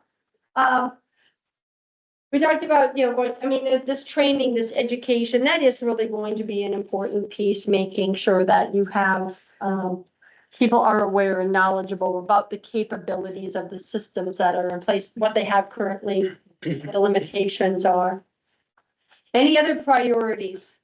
We talked about, I mean, this training, this education, that is really going to be an important piece, making sure that you have, people are aware and knowledgeable about the capabilities of the systems that are in place, what they have currently, the limitations are. Any other priorities?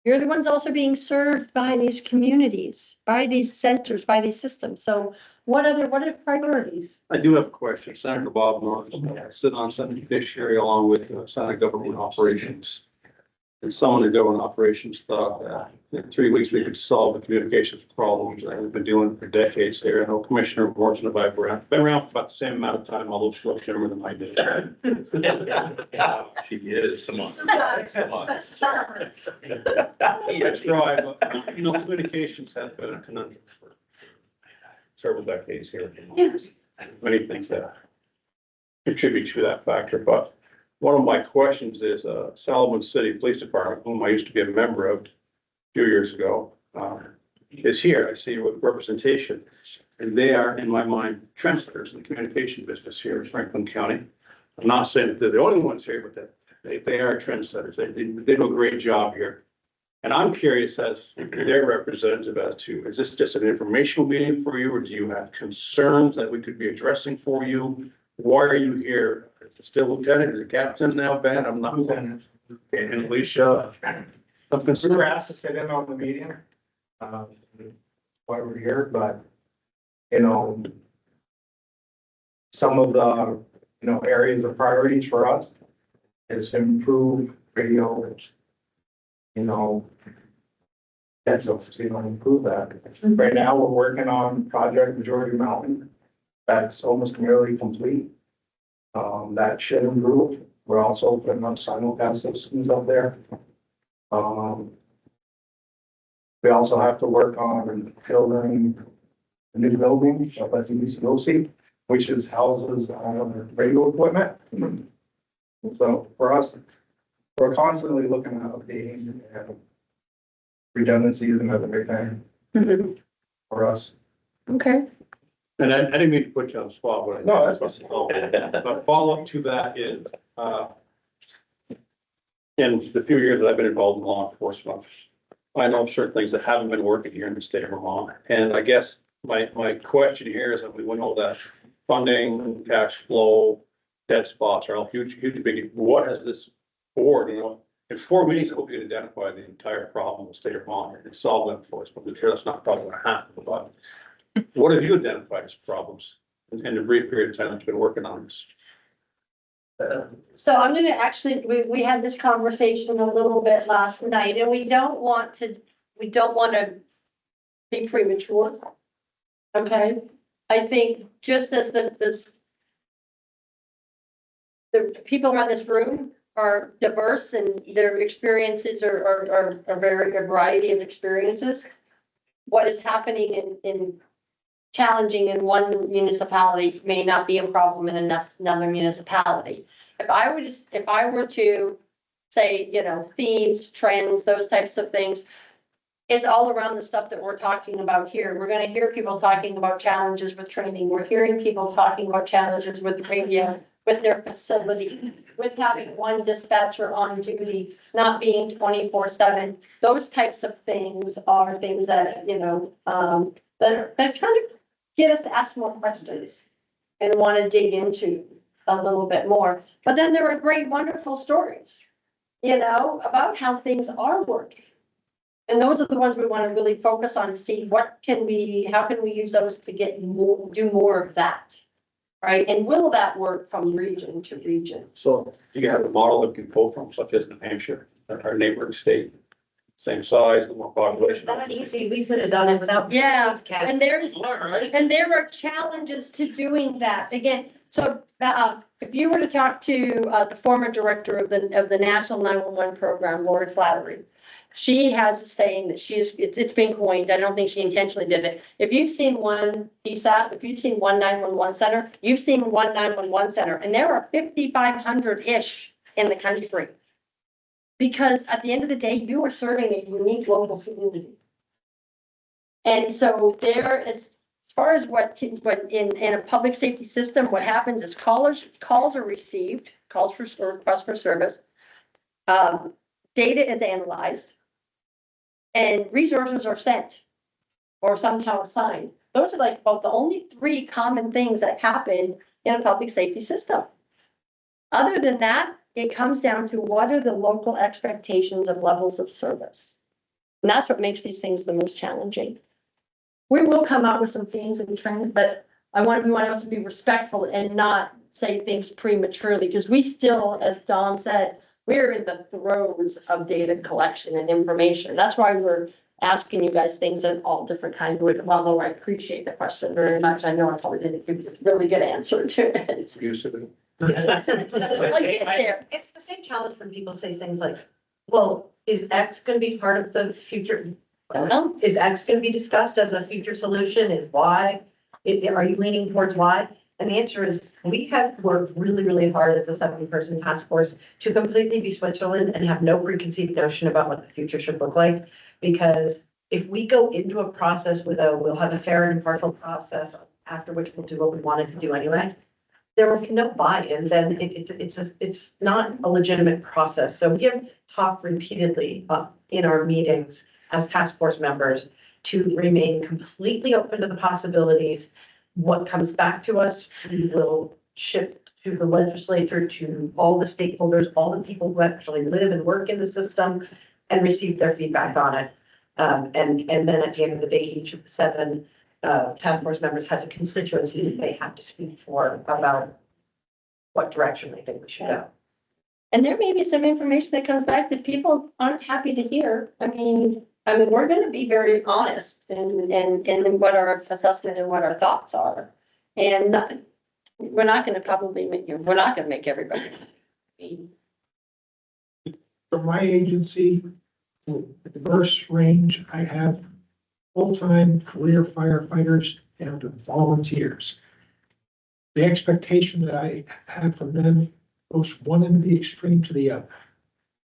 You're the ones also being served by these communities, by these centers, by these systems. So what are priorities? I do have a question. Senator Bob North, I sit on Senate Judiciary along with Senate Government Operations. And some of the government operations thought that in 3 weeks we could solve the communications problems that we've been doing for decades here. I know Commissioner Morton and I have been around for about the same amount of time, although she's much younger than I did. She is, come on. That's right, but communications have been a conundrum for several decades here. Yes. Many things that contribute to that factor, but one of my questions is, Solomon City Police Department, whom I used to be a member of a few years ago, is here. I see with representation. And they are, in my mind, trendsetters in the communication business here in Franklin County. I'm not saying that they're the only ones here, but that they are trendsetters. They do a great job here. And I'm curious as their representative as to, is this just an informational meeting for you, or do you have concerns that we could be addressing for you? Why are you here? Is it still lieutenant? Is it captain now, Ben? I'm not. Lieutenant. And Alicia, some We concern. were asked to sit in on the meeting, why we're here, but, some of the, areas of priorities for us is to improve radio, that's what's to improve that. Right now, we're working on Project Majority Mountain. That's almost nearly complete. That should improve. We're also putting up simulcast systems up there. We also have to work on building a new building up at the ECOC, which is houses radio equipment. So for us, we're constantly looking at updating and redundancies and everything for us. Okay. And I didn't mean to put you on the spot, but. No, that's But follow-up to that is, in the few years that I've been involved in law enforcement, I know certain things that haven't been working here in the state of Vermont. And I guess my question here is that we know that funding, cash flow, dead spots are all huge, big. What has this board, in 4 meetings, I hope you can identify the entire problem in the state of Vermont and solve them for us, but I'm sure that's not probably gonna happen, but what have you identified as problems in the brief period of time that you've been working on this? So I'm gonna actually, we had this conversation a little bit last night, and we don't want to be premature. Okay, I think just as the people around this room are diverse and their experiences are a variety of experiences. What is happening in challenging in one municipality may not be a problem in another municipality. If I were to say, themes, trends, those types of things, it's all around the stuff that we're talking about here. We're gonna hear people talking about challenges with training. We're hearing people talking about challenges with radio, with their facility, with having one dispatcher on duty, not being 24/7. Those types of things are things that, that's kind of get us to ask more questions and want to dig into a little bit more. But then there are great, wonderful stories, about how things are working. And those are the ones we want to really focus on to see how can we use those to do more of that? Right? And will that work from region to region? So you have a model that can pull from, such as New Hampshire, our neighboring state, same size, the more population. It's not easy. We could have done it without. Yeah, and there are challenges to doing that. Again, so if you were to talk to the former director of the National 911 program, Lori Flattery, she has a saying that it's been coined. I don't think she intentionally did it. If you've seen one PSAT, if you've seen one 911 center, you've seen one 911 center, and there are 5,500-ish in the country. Because at the end of the day, you are serving a unique local community. And so as far as what in a public safety system, what happens is calls are received, calls for, or requests for service. Data is analyzed. And resources are sent or somehow assigned. Those are like about the only three common things that happen in a public safety system. Other than that, it comes down to what are the local expectations of levels of service? And that's what makes these things the most challenging. We will come up with some things and trends, but we want us to be respectful and not say things prematurely, because we still, as Dawn said, we're in the throes of data collection and information. That's why we're asking you guys things in all different kinds of ways. Although I appreciate the question very much. I know I probably didn't give a really good answer to it. It's the same challenge when people say things like, well, is X gonna be part of the future? I don't know. Is X gonna be discussed as a future solution? Is Y? Are you leaning towards Y? And the answer is, we have worked really, really hard as a 7-person task force to completely be Switzerland and have no preconceived notion about what the future should look like. Because if we go into a process with we'll have a fair and impartial process, after which we'll do what we wanted to do anyway, there will be no buy-in, then it's not a legitimate process. So we have talked repeatedly in our meetings as task force members to remain completely open to the possibilities. What comes back to us, we will ship to the legislature, to all the stakeholders, all the people who actually live and work in the system, and receive their feedback on it. And then at the end of the day, each of the 7 task force members has a constituency that they have to speak for about what direction they think we should go. And there may be some information that comes back that people aren't happy to hear. I mean, we're gonna be very honest in what our assessment and what our thoughts are. And we're not gonna we're not gonna make everybody happy. For my agency, the diverse range, I have full-time career firefighters down to volunteers. The expectation that I have from them goes one end of the extreme to the other.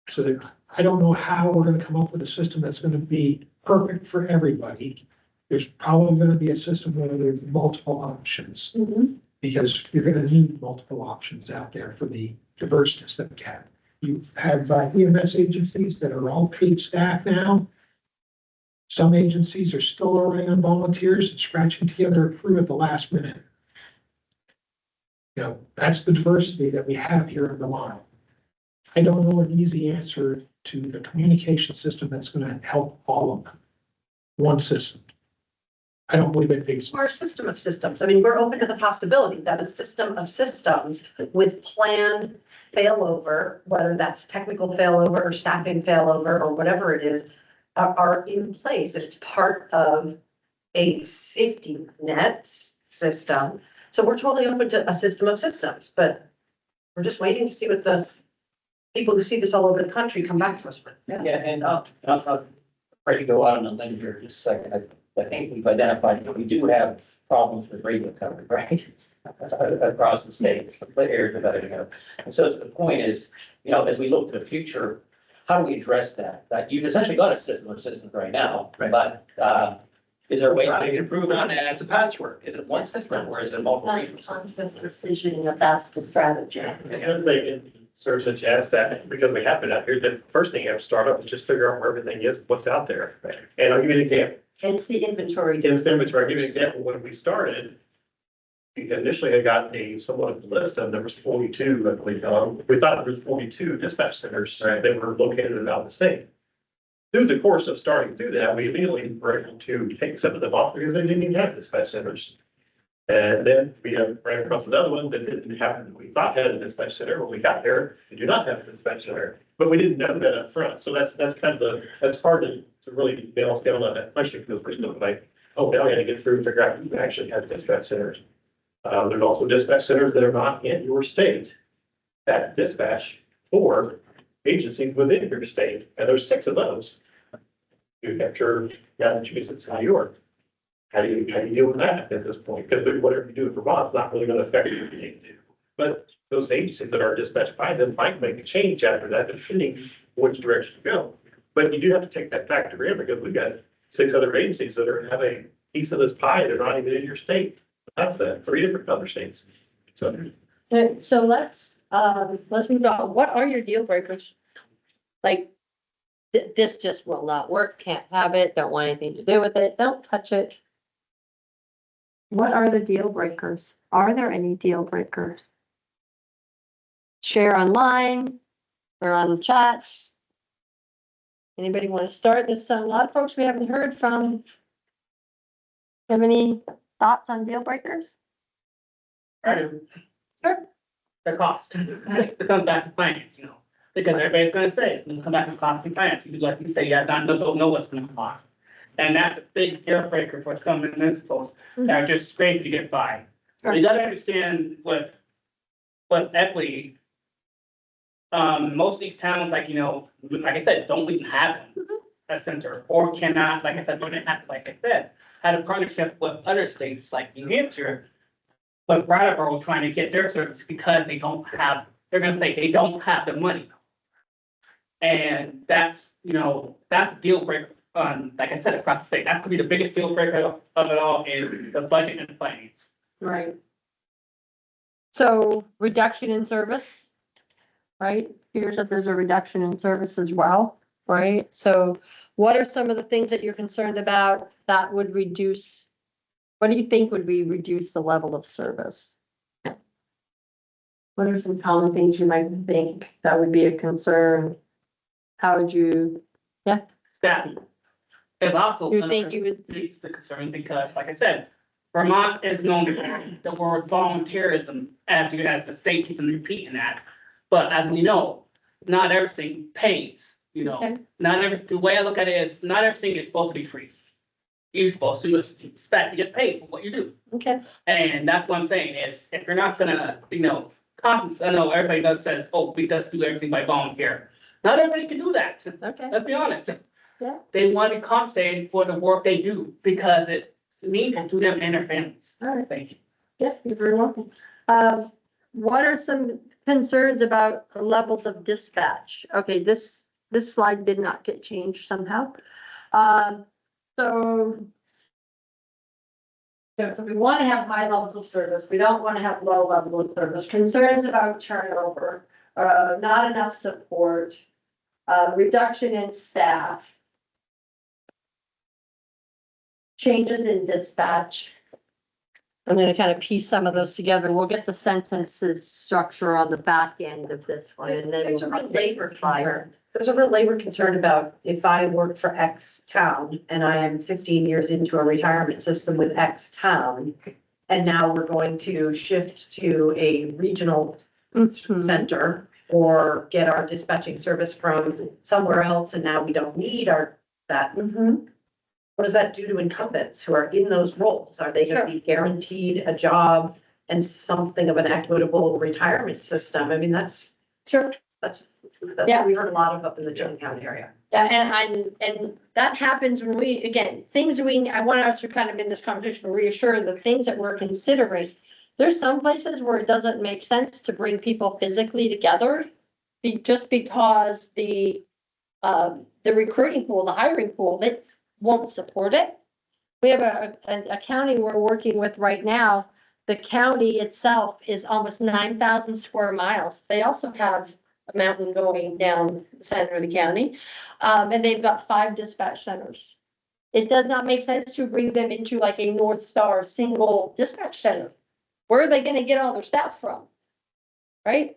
So that I don't know how we're gonna come up with a system that's gonna be perfect for everybody. There's probably gonna be a system where there's multiple options. Because you're gonna need multiple options out there for the diverseness that we have. You have EMS agencies that are all paid staff now. Some agencies are still relying on volunteers and scratching together a crew at the last minute. You know, that's the diversity that we have here in Vermont. I don't know an easy answer to the communication system that's gonna help all of them. One system. I don't believe it exists. Or a system of systems. I mean, we're open to the possibility that a system of systems with planned failover, whether that's technical failover or staffing failover or whatever it is, are in place. It's part of a safety net system. So we're totally open to a system of systems, but we're just waiting to see what the people who see this all over the country come back to us with. Yeah, and I'm afraid to go out on a limb here just a second. I think we've identified that we do have problems with radio coverage, right? Across the state, the areas of that. And so the point is, you know, as we look to the future, how do we address that? Like, you've essentially got a system of systems right now, but is there a way to improve on that? It's a patchwork. Is it one system or is it multiple? Conscious decision if that's the strategy. And they can sort of suggest that because we have it out here, the first thing you have to start up is just figure out where everything is, what's out there. And I'll give you an example. It's the inventory. It's the inventory. I'll give you an example. When we started, we initially had got a somewhat of a list of there was 42, I believe. We thought there was 42 dispatch centers that were located around the state. Through the course of starting through that, we immediately were able to take some of them off because they didn't even have dispatch centers. And then we ran across another one that didn't have, we thought had a dispatch center. When we got there, we do not have a dispatch center, but we didn't know that up front. So that's kind of that's hard to really balance down on that question because we look like, oh, now I gotta get through and figure out who actually has dispatch centers. There's also dispatch centers that are not in your state that dispatch for agencies within your state, and there's 6 of those. New Hampshire, Massachusetts, New York. How do you deal with that at this point? Because whatever you do in Vermont is not really going to affect what you do. But those agencies that are dispatched by them might make a change after that, depending which direction to go. But you do have to take that factor in because we've got 6 other agencies that are have a piece of this pie. They're not even in your state. That's 3 different other states. So So let's let's move on. What are your deal breakers? Like, this just will not work, can't have it, don't want anything to do with it, don't touch it. What are the deal breakers? Are there any deal breakers? Share online or on the chat. Anybody want to start this? A lot of folks we haven't heard from. Have any thoughts on deal breakers? I do. Sure. The cost. It comes back to finance, you know, because everybody's gonna say it's gonna come back to cost and finance. You like you say, yeah, don't know what's gonna cost. And that's a big deal breaker for some municipals that are just scraping to get by. You gotta understand with equity. Most of these towns, like, you know, like I said, don't even have a center or cannot, like I said, don't have, like I said, had a partnership with other states like New Hampshire. But Brattleboro trying to get their service because they don't have, they're gonna say they don't have the money. And that's, you know, that's a deal breaker, like I said, across the state, that's gonna be the biggest deal breaker of it all in the budget and finance. Right. So reduction in service, right? Here's that there's a reduction in service as well, right? So what are some of the things that you're concerned about that would reduce? What do you think would be reduce the level of service? What are some common things you might think that would be a concern? How would you, yeah? Staffing. Is also. You think you would? It's the concern because, like I said, Vermont is known to the word volunteerism as the state keeps repeating that. But as we know, not everything pays, you know, Okay. not every, the way I look at it is not everything is supposed to be free. You're supposed to expect to get paid for what you do. Okay. And that's what I'm saying is if you're not gonna, you know, I know everybody does says, oh, we just do everything by volunteer. Not everybody can do that. Okay. Let's be honest. Yeah. They want to be compensated for the work they do because it's meaningful to them and their families. All right. Thank you. Yes, you're very welcome. What are some concerns about levels of dispatch? Okay, this slide did not get changed somehow. So we want to have high levels of service. We don't want to have low level of service. Concerns about turnover, not enough support, reduction in staff, changes in dispatch. I'm going to kind of piece some of those together. We'll get the sentences structure on the back end of this one, and then There's a we'll real update labor the slide. concern. There's a real labor concern about if I work for X town and I am 15 years into a retirement system with X town. And now we're going to shift to a regional center or get our dispatching service from somewhere else. And now we don't need that. What does that do to incumbents who are in those roles? Are they going to be guaranteed a job and something of an equitable retirement system? I mean, that's that's Yeah. what we heard a lot of up in the Jones County area. Yeah, and that happens when we, again, I want us to kind of in this conversation reassure the things that we're considering. There's some places where it doesn't make sense to bring people physically together. Just because the recruiting pool, the hiring pool, it won't support it. We have a county we're working with right now. The county itself is almost 9,000 square miles. They also have a mountain going down the center of the county. And they've got 5 dispatch centers. It does not make sense to bring them into like a North Star single dispatch center. Where are they gonna get all their staff from? Right?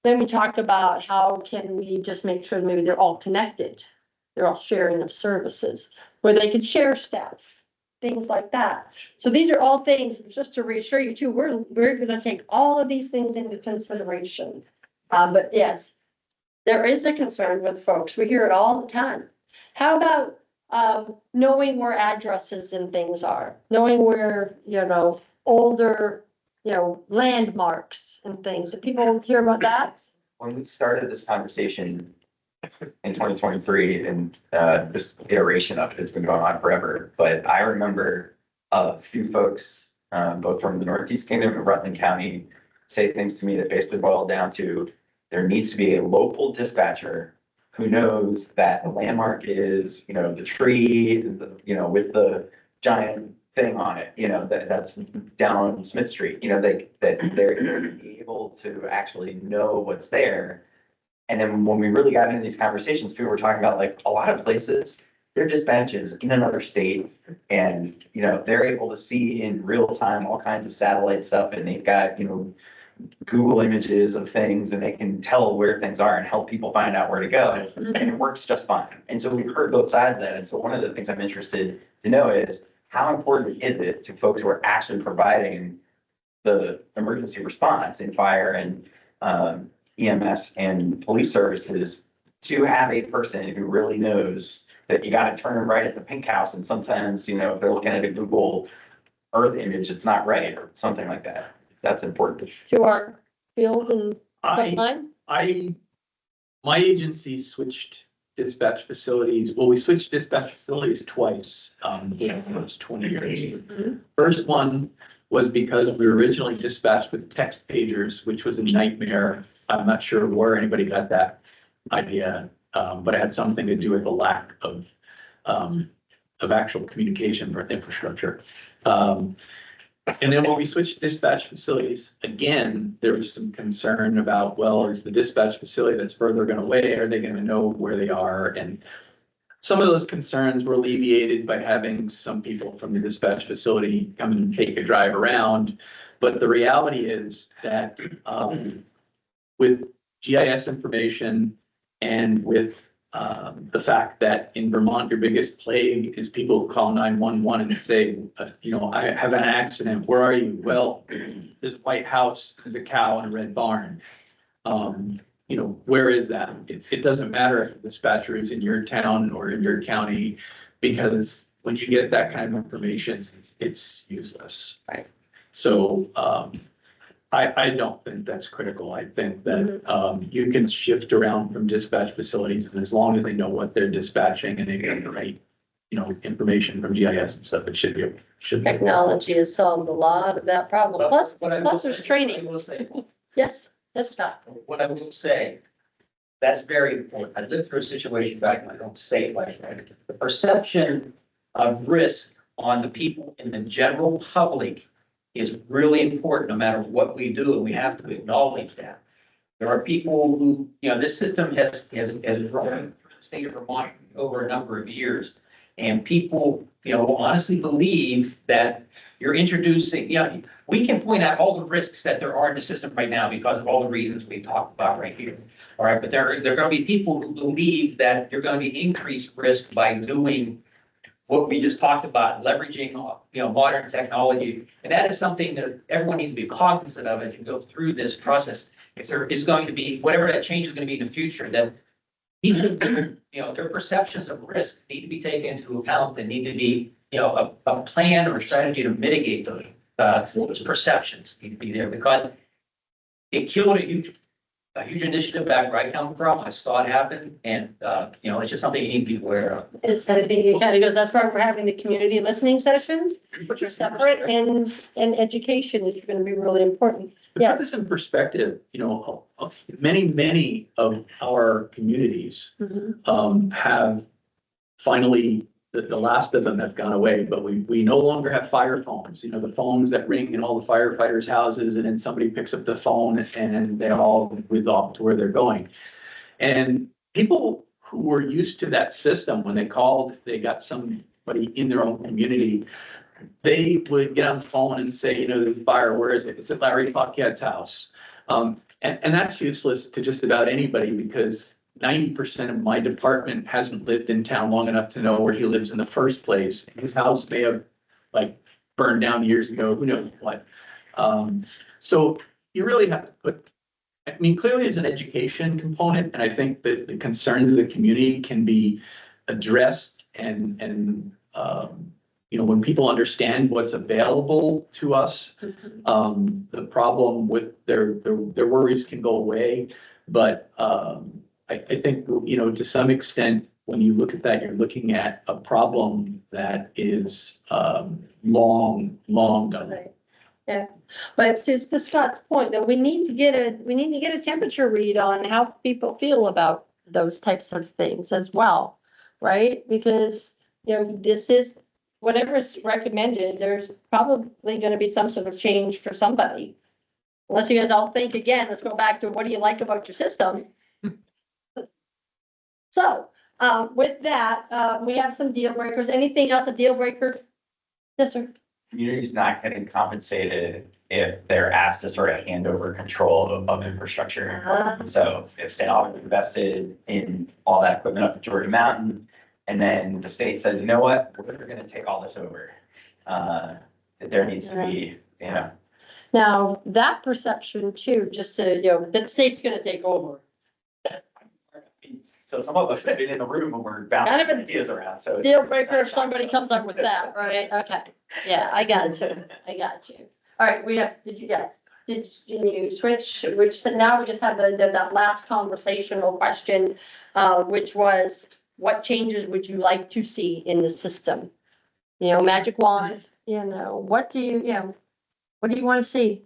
Then we talked about how can we just make sure maybe they're all connected. They're all sharing of services where they can share staff, things like that. So these are all things, just to reassure you too, we're gonna take all of these things into consideration. But yes, there is a concern with folks. We hear it all the time. How about knowing where addresses and things are, knowing where, older, landmarks and things. Do people hear about that? When we started this conversation in 2023, and this iteration of it has been going on forever, but I remember a few folks, both from the Northeast Kingdom and Rutland County, say things to me that basically boil down to there needs to be a local dispatcher who knows that the landmark is, the tree, with the giant thing on it, you know, that's down on Smith Street, you know, that they're able to actually know what's there. And then when we really got into these conversations, people were talking about like a lot of places, their dispatches in another state, and, you know, they're able to see in real time all kinds of satellite stuff, and they've got, you know, Google images of things, and they can tell where things are and help people find out where to go, and it works just fine. And so we've heard both sides of that, and so one of the things I'm interested to know is how important is it to folks who are actually providing the emergency response in fire and EMS and police services to have a person who really knows that you got to turn right at the pink house, and sometimes, you know, if they're looking at a Google Earth image, it's not right, or something like that. That's important. To our field and frontline? My agency switched dispatch facilities. Well, we switched dispatch facilities twice, in the first 20 years. First one was because we were originally dispatched with text pagers, which was a nightmare. I'm not sure where anybody got that idea, but it had something to do with the lack of actual communication for infrastructure. And then when we switched dispatch facilities, again, there was some concern about, well, is the dispatch facility that's further going away, are they going to know where they are? And some of those concerns were alleviated by having some people from the dispatch facility come and take a drive around. But the reality is that with GIS information and with the fact that in Vermont, your biggest plague is people who call 911 and say, you know, I have an accident. Where are you? Well, this White House, there's a cow and a red barn. You know, where is that? It doesn't matter if the dispatcher is in your town or in your county, because when you get that kind of information, it's useless. Right. So I don't think that's critical. I think that you can shift around from dispatch facilities, and as long as they know what they're dispatching and they get the right, you know, information from GIS and stuff, it should be. Technology has solved a lot of that problem. Plus there's training. Yes, that's Scott. What I will say, that's very important. I lived through a situation back in my home state, like the perception of risk on the people in the general public is really important, no matter what we do, and we have to acknowledge that. There are people who, you know, this system has grown through the state of Vermont over a number of years. And people, you know, honestly believe that you're introducing, you know, we can point out all the risks that there are in the system right now because of all the reasons we talked about right here. All right, but there are going to be people who believe that you're going to be increased risk by doing what we just talked about, leveraging, you know, modern technology. And that is something that everyone needs to be cognizant of as you go through this process. If there is going to be, whatever that change is going to be in the future, that people, you know, their perceptions of risk need to be taken into account. They need to be, you know, a plan or a strategy to mitigate those perceptions need to be there, because it killed a huge initiative back where I come from. I saw it happen, and, you know, it's just something you need to be aware of. Is that I think it kind of goes, that's why we're having the community listening sessions, which are separate, and education is going to be really important. To put this in perspective, you know, many of our communities have finally, the last of them have gone away, but we no longer have fire phones, you know, the phones that ring in all the firefighters' houses, and then somebody picks up the phone and they all whiz off to where they're going. And people who were used to that system, when they called, they got somebody in their own community, they would get on the phone and say, you know, the fire, where is it? It's at Larry Paquette's house. And that's useless to just about anybody, because 90% of my department hasn't lived in town long enough to know where he lives in the first place. His house may have like burned down years ago, who knows what. So you really have to put, I mean, clearly there's an education component, and I think that the concerns of the community can be addressed, and you know, when people understand what's available to us, the problem with their worries can go away. But I think, you know, to some extent, when you look at that, you're looking at a problem that is long gone. Right. Yeah, but to Scott's point, though, we need to get a temperature read on how people feel about those types of things as well, right? Because, you know, whatever is recommended, there's probably gonna be some sort of change for somebody. Unless you guys all think again, let's go back to what do you like about your system? So, with that, we have some deal breakers. Anything else a deal breaker? Yes, sir. Community's not getting compensated if they're asked to sort of hand over control of infrastructure. So if St. Albans invested in all that equipment up at Georgia Mountain, and then the state says, you know what, we're gonna take all this over. There needs to be, you know. Now, that perception too, just to, that the state's gonna take over. So some of us have been in the room when we're Kind bouncing of a ideas around, so. Deal breaker if somebody comes up with that, right? Okay. Yeah, I got you. I got you. All right, did you switch? Now we just have that last conversational question, which was, what changes would you like to see in the system? Magic wand, what do you want to see?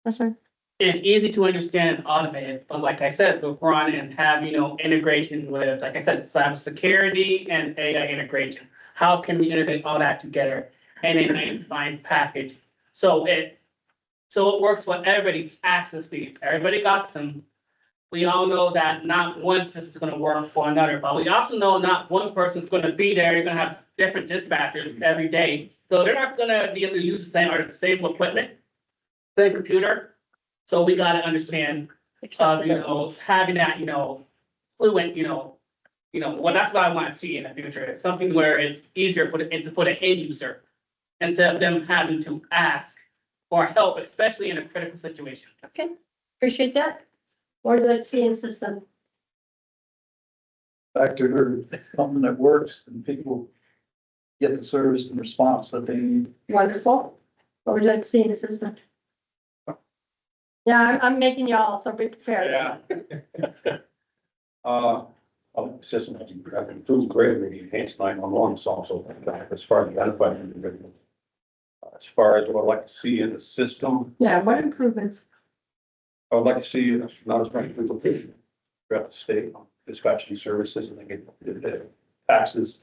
Yes, sir. And easy to understand, automated, but like I said, we'll run and have, integration with, like I said, cybersecurity and AI integration. How can we integrate all that together in a unified package? So it works for everybody's access needs. Everybody got some. We all know that not one system is going to work for another, but we also know not one person's going to be there. You're going to have different dispatchers every day. So they're not going to be able to use the same equipment, same computer. So we got to understand, having that, fluent, well, that's what I want to see in the future. It's something where it's easier for the end user instead of them having to ask for help, especially in a critical situation. Okay, appreciate that. What do you see in the system? Back to her, something that works and people get the service and response that they need. Wonderful. What would you like to see in the system? Yeah, I'm making y'all, so be prepared. System has improved greatly, enhanced 911, so also as far as identifying individuals. As far as what I'd like to see in the system, Yeah, what improvements? I would like to see not as many people throughout the state dispatching services and they get the taxes,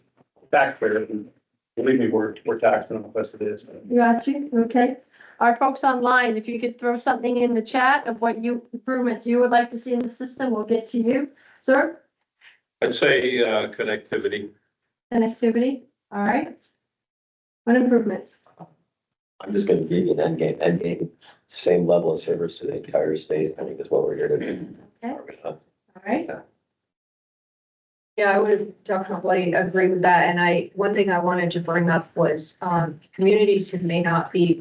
taxpayers. And believe me, we're taxed on the best it is. Got you, okay. Our folks online, if you could throw something in the chat of what improvements you would like to see in the system, we'll get to you. Sir? I'd say connectivity. Connectivity, all right. What improvements? I'm just gonna give you an end game, same level of service to the entire state, I think is what we're here to do. Okay, all right. Yeah, I would definitely agree with that. And one thing I wanted to bring up was, communities who may not be,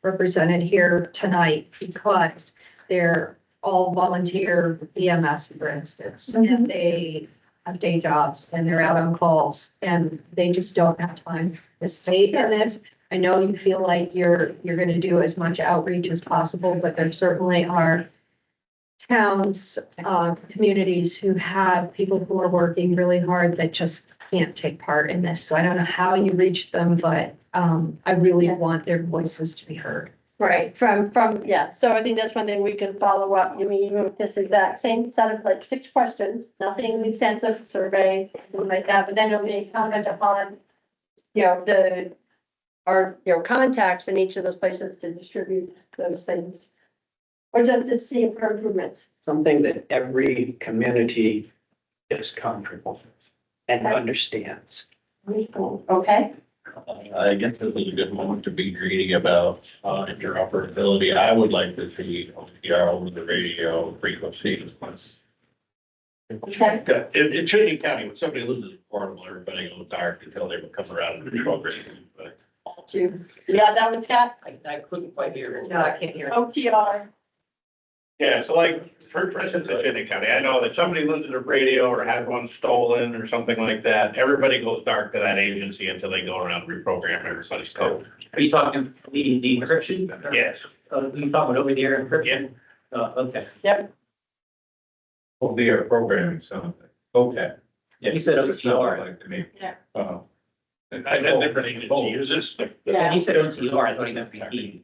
represented here tonight because they're all volunteer EMS, for instance, and they have day jobs and they're out on calls and they just don't have time to participate in this. I know you feel like you're gonna do as much outreach as possible, but there certainly are towns, communities who have people who are working really hard that just can't take part in this. So I don't know how you reach them, but I really want their voices to be heard. Right, yeah, so I think that's one thing we can follow up, even with this exact same set of like 6 questions, nothing extensive survey, something like that, but then it'll be a comment upon, our contacts in each of those places to distribute those things. Or just see for improvements. Something that every community is comfortable with and understands. Okay, I guess this is a good moment to be greedy about interoperability. I would like to see OTR over the radio frequency. okay. In Trinity County, when somebody loses a portable, everybody goes dark until they come around and reprogram. But You got that one, Scott? I couldn't quite hear it. No, I can't hear it. OTR. yeah, so like for instance, in Trinity County, I know that somebody loses a radio or has one stolen or something like that. Everybody goes dark to that agency until they go around and reprogram everybody's code. Are you talking the encryption? Yes. You talking over the air encryption? Okay. Yep. Oh, they are programming something. Okay. Yeah, he said OTR. Like to me. Yeah. I had different agencies use this. Yeah, he said OTR, I thought he meant BP.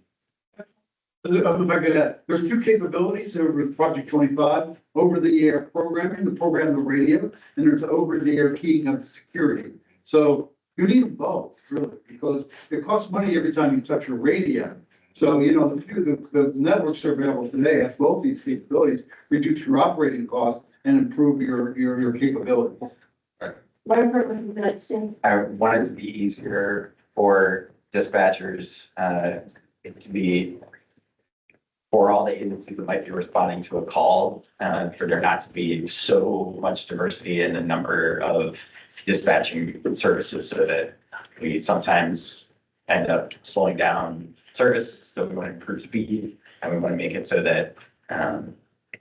If I could add, there's 2 capabilities over with Project 25, over the air programming, the program, the radio, and there's over the air keying of security. So You need them both, really, because it costs money every time you touch your radio. So, you know, the networks that are available today have both these capabilities, reduce your operating costs and improve your capabilities. I want it to be easier for dispatchers, to be, for all the agencies that might be responding to a call, for there not to be so much diversity in the number of dispatching services, so that we sometimes end up slowing down service. So we want to improve speed, and we want to make it so that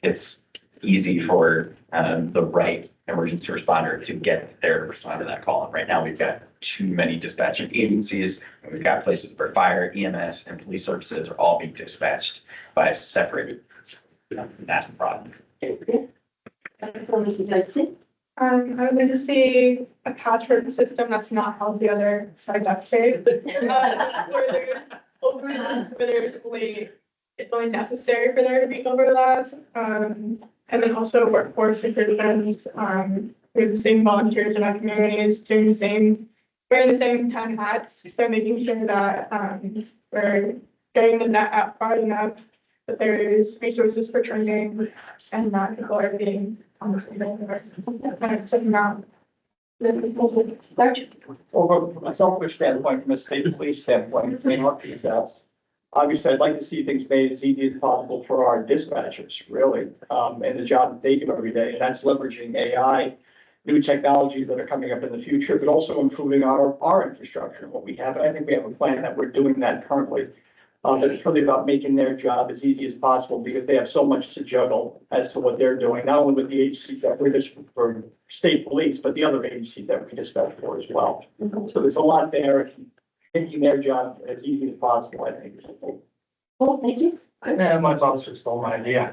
it's easy for the right emergency responder to get there to respond to that call. And right now, we've got too many dispatching agencies, and we've got places where fire, EMS, and police services are all being dispatched by a separate. That's the problem. I would like to see a patchwork system that's not held together by duct tape. Where there's overlap, where it's only necessary for there to be overlaps. And then also workforce improvements, with the same volunteers in our communities doing the same, wearing the same 10 hats. So making sure that, we're getting the net out far enough, that there is resources for training and that people are being on the same amount. Over from a selfish standpoint, from a state police standpoint, from our PSFs, obviously, I'd like to see things made as easy as possible for our dispatchers, really, and the job that they do every day. And that's leveraging AI, new technologies that are coming up in the future, but also improving our infrastructure, what we have. And I think we have a plan that we're doing that currently. But it's really about making their job as easy as possible, because they have so much to juggle as to what they're doing, not only with the agencies that we're just for state police, but the other agencies that we dispatch for as well. So there's a lot there, making their job as easy as possible, I think. Well, thank you. And my boss just stole my idea.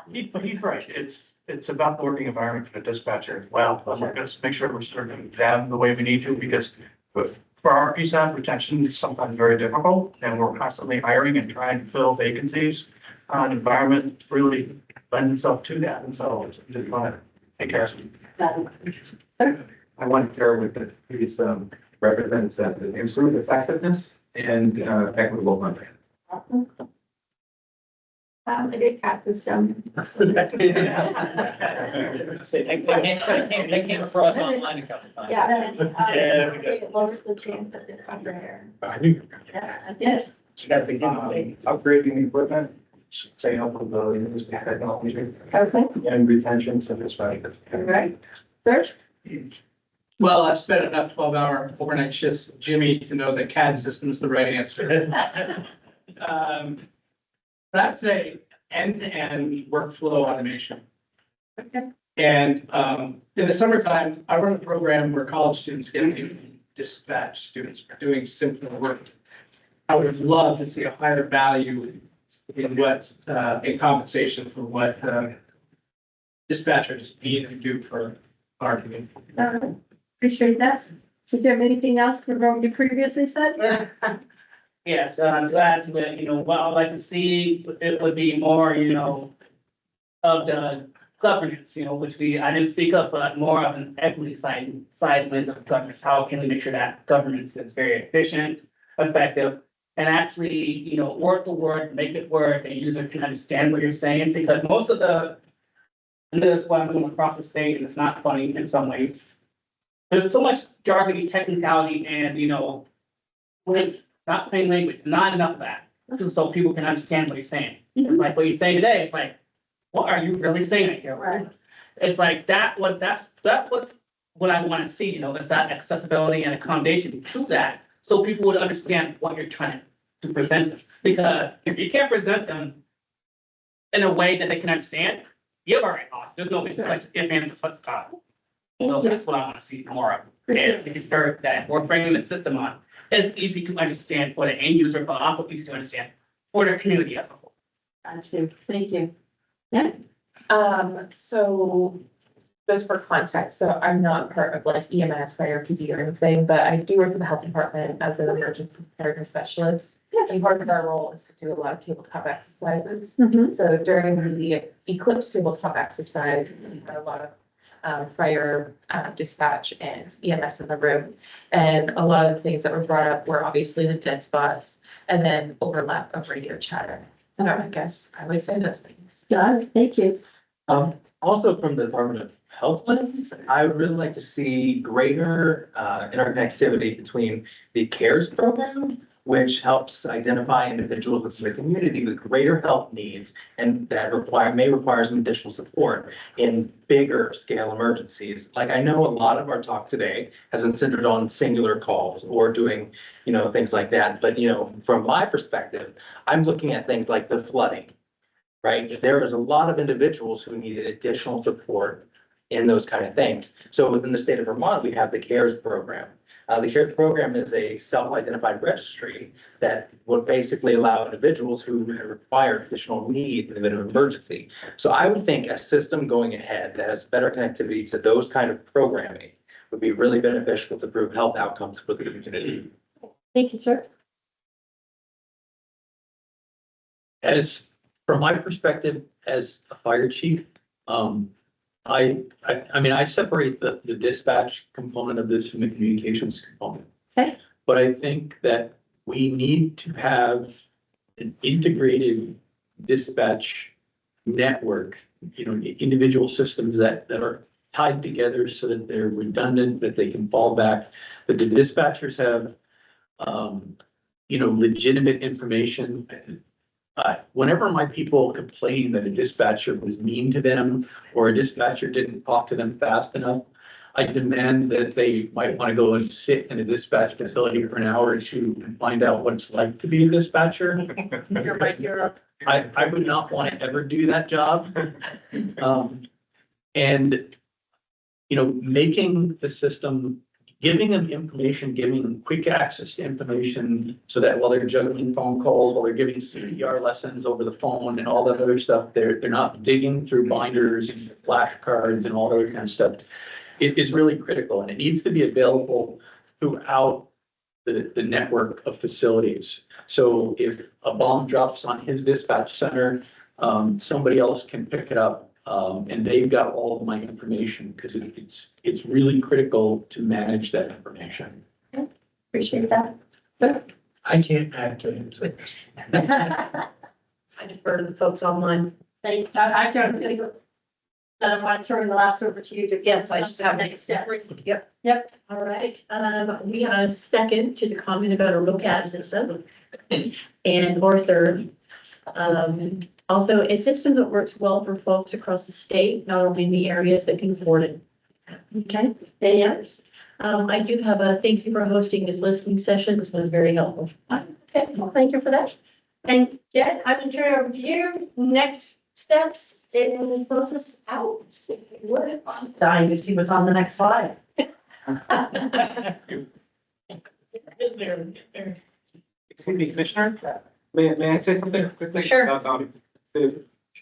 He's right. It's about the working environment for the dispatcher as well. We're going to make sure we're serving them the way we need to, because for our PSAP, retention is sometimes very difficult, and we're constantly hiring and trying to fill vacancies. The environment really lends itself to that, and so we just want to take care of it. I want to share with the previous representatives that the improved effectiveness and equitable funding. A good cat system. They came across online a couple times. Yeah. Yeah. It lowers the chance of this under. I knew. Yes. You gotta be upgrading the equipment, staying up with the latest technology Okay, and retention, so it's right. all right. Serge? Well, I've spent enough 12-hour overnight shifts with Jimmy to know that CAD system is the right answer. That's a end-to-end workflow automation. Okay. And in the summertime, I run a program where college students get to dispatch students for doing simpler work. I would have loved to see a higher value in what, in compensation for what dispatchers need to do for our community. Appreciate that. Is there anything else from what you previously said? Yes, to add to it, what I'd like to see, it would be more, of the governance, which I didn't speak up, but more of an equity side lens of governance. How can we make sure that governance is very efficient, effective, and actually, word for word, make it work, and user can understand what you're saying, because most of and that's why I'm going across the state, and it's not funny in some ways. There's so much jargony, technicality, and, not plain language, not enough of that, so people can understand what he's saying. Like what he's saying today, it's like, what are you really saying here? Right. It's like that's what I want to see, is that accessibility and accommodation to that, so people would understand what you're trying to present them. Because if you can't present them in a way that they can understand, you've already lost. There's no question, if and what's top. So that's what I want to see more of. And it's very that we're bringing the system on. It's easy to understand for the end user, but also easy to understand for the community as a whole. Thank you. So just for context, so I'm not part of like EMS, fire, PD or anything, but I do work in the health department as an emergency preparedness specialist. And part of our role is to do a lot of tabletop exercises. So during the Eclipse tabletop exercise, we had a lot of fire, dispatch and EMS in the room. And a lot of the things that were brought up were obviously the dead spots and then overlap of radio chatter. So I guess I would say those things. Got it, thank you. Also from the Department of Health lens, I would really like to see greater interconnectivity between the CARES program, which helps identify individuals in the community with greater health needs and that may require some additional support in bigger scale emergencies. Like I know a lot of our talk today has been centered on singular calls or doing, things like that. But, from my perspective, I'm looking at things like the flooding, right? There is a lot of individuals who need additional support in those kind of things. So within the state of Vermont, we have the CARES program. The CARES program is a self-identified registry that would basically allow individuals who require additional need in the event of emergency. So I would think a system going ahead that has better connectivity to those kind of programming would be really beneficial to improve health outcomes for the community. Thank you, sir. From my perspective as a fire chief, I separate the dispatch component of this from the communications component. Okay. But I think that we need to have an integrated dispatch network, individual systems that are tied together so that they're redundant, that they can fall back, that the dispatchers have, legitimate information. Whenever my people complain that a dispatcher was mean to them or a dispatcher didn't talk to them fast enough, I demand that they might want to go and sit in a dispatch facility for an hour or two and find out what it's like to be a dispatcher. You're my hero. I would not want to ever do that job. And, making the system, giving them information, giving them quick access to information so that while they're juggling phone calls, while they're giving CPR lessons over the phone and all that other stuff, they're not digging through binders and flashcards and all that other kind of stuff. It is really critical and it needs to be available throughout the network of facilities. So if a bomb drops on his dispatch center, somebody else can pick it up. And they've got all of my information because it's really critical to manage that information. Appreciate that. I can't add to him. I defer to the folks online. Thank, I don't think that I want to turn the last over to you. Yes, I just have next steps. Yep. Yep. All right, we have a second to the comment about a lookout system. And or third. Also a system that works well for folks across the state, not only in the areas that can afford it. Okay, any others? I do have a thank you for hosting this listening session. This was very helpful. Okay, well, thank you for that. And Jen, I'm going to turn it over to you. Next steps and close us out. What? I'm dying to see what's on the next slide. Excuse me, Commissioner, may I say something quickly? Sure.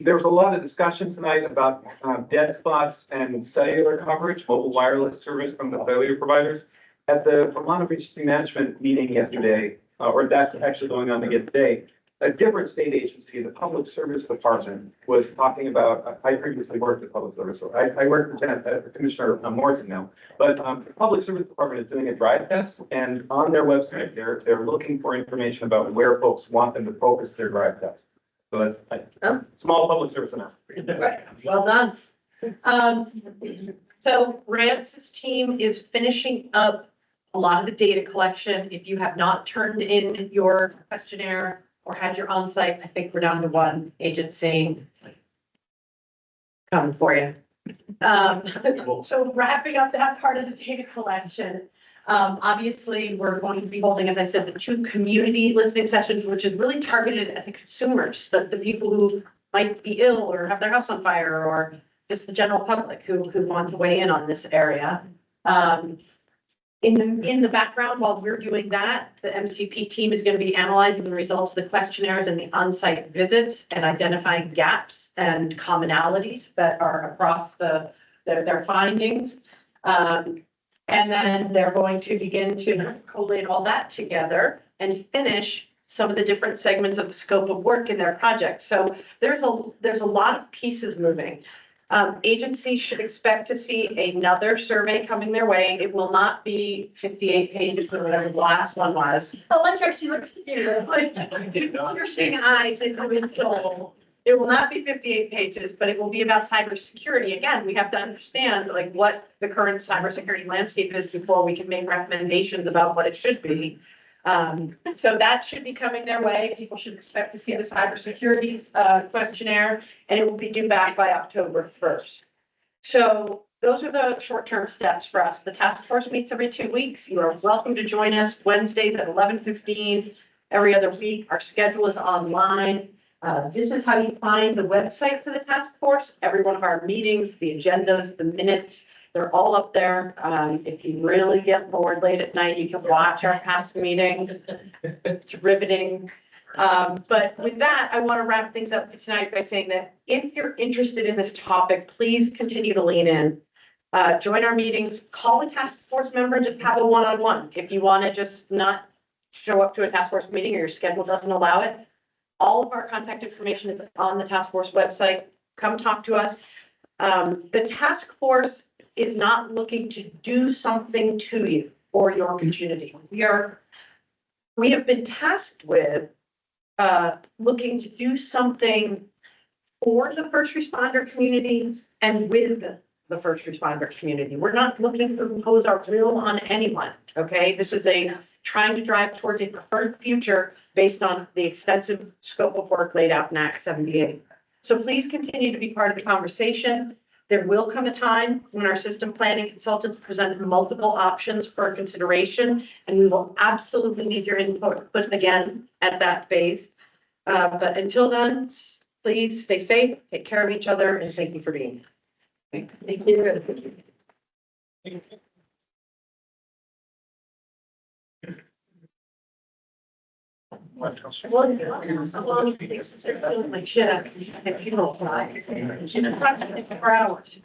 There was a lot of discussion tonight about dead spots and cellular coverage, mobile wireless service from the cellular providers. At the Vermont Emergency Management meeting yesterday, or that's actually going on again today, a different state agency, the Public Service Department, was talking about, I previously worked at Public Service, so I work for Commissioner Morrison now, but the Public Service Department is doing a drive test, and on their website, they're looking for information about where folks want them to focus their drive test. So that's small public service announcement. Right, well done. So Rance's team is finishing up a lot of the data collection. If you have not turned in your questionnaire or had your on-site, I think we're down to one agency coming for you. So wrapping up that part of the data collection, obviously, we're going to be holding, as I said, the 2 community listening sessions, which is really targeted at the consumers, the people who might be ill or have their house on fire, or just the general public who want to weigh in on this area. In the background, while we're doing that, the MCP team is going to be analyzing the results of the questionnaires and the on-site visits and identifying gaps and commonalities that are across their findings. And then they're going to begin to collate all that together and finish some of the different segments of the scope of work in their project. So there's a lot of pieces moving. Agencies should expect to see another survey coming their way. It will not be 58 pages or whatever the last one was. Oh, let's actually look here. You're seeing eyes and human soul. It will not be 58 pages, but it will be about cybersecurity. Again, we have to understand like what the current cybersecurity landscape is before we can make recommendations about what it should be. So that should be coming their way. People should expect to see the cybersecurity questionnaire, and it will be due back by October 1st. So those are the short-term steps for us. The task force meets every 2 weeks. You are welcome to join us Wednesdays at 11:15 every other week. Our schedule is online. This is how you find the website for the task force. Every one of our meetings, the agendas, the minutes, they're all up there. If you really get bored late at night, you can watch our past meetings. It's riveting. But with that, I want to wrap things up for tonight by saying that if you're interested in this topic, please continue to lean in. Join our meetings, call a task force member, and just have a one-on-one. If you want to just not show up to a task force meeting or your schedule doesn't allow it, all of our contact information is on the task force website. Come talk to us. The task force is not looking to do something to you or your community. We have been tasked with looking to do something for the first responder community and with the first responder community. We're not looking to impose our will on anyone, okay? This is trying to drive towards a preferred future based on the extensive scope of work laid out in Act 78. So please continue to be part of the conversation. There will come a time when our system planning consultants present multiple options for consideration, and we will absolutely need your input again at that phase. But until then, please stay safe, take care of each other, and thank you for being here. Thank you. Well, since they're feeling like shit after these funeral fly. It's approximately 4 hours.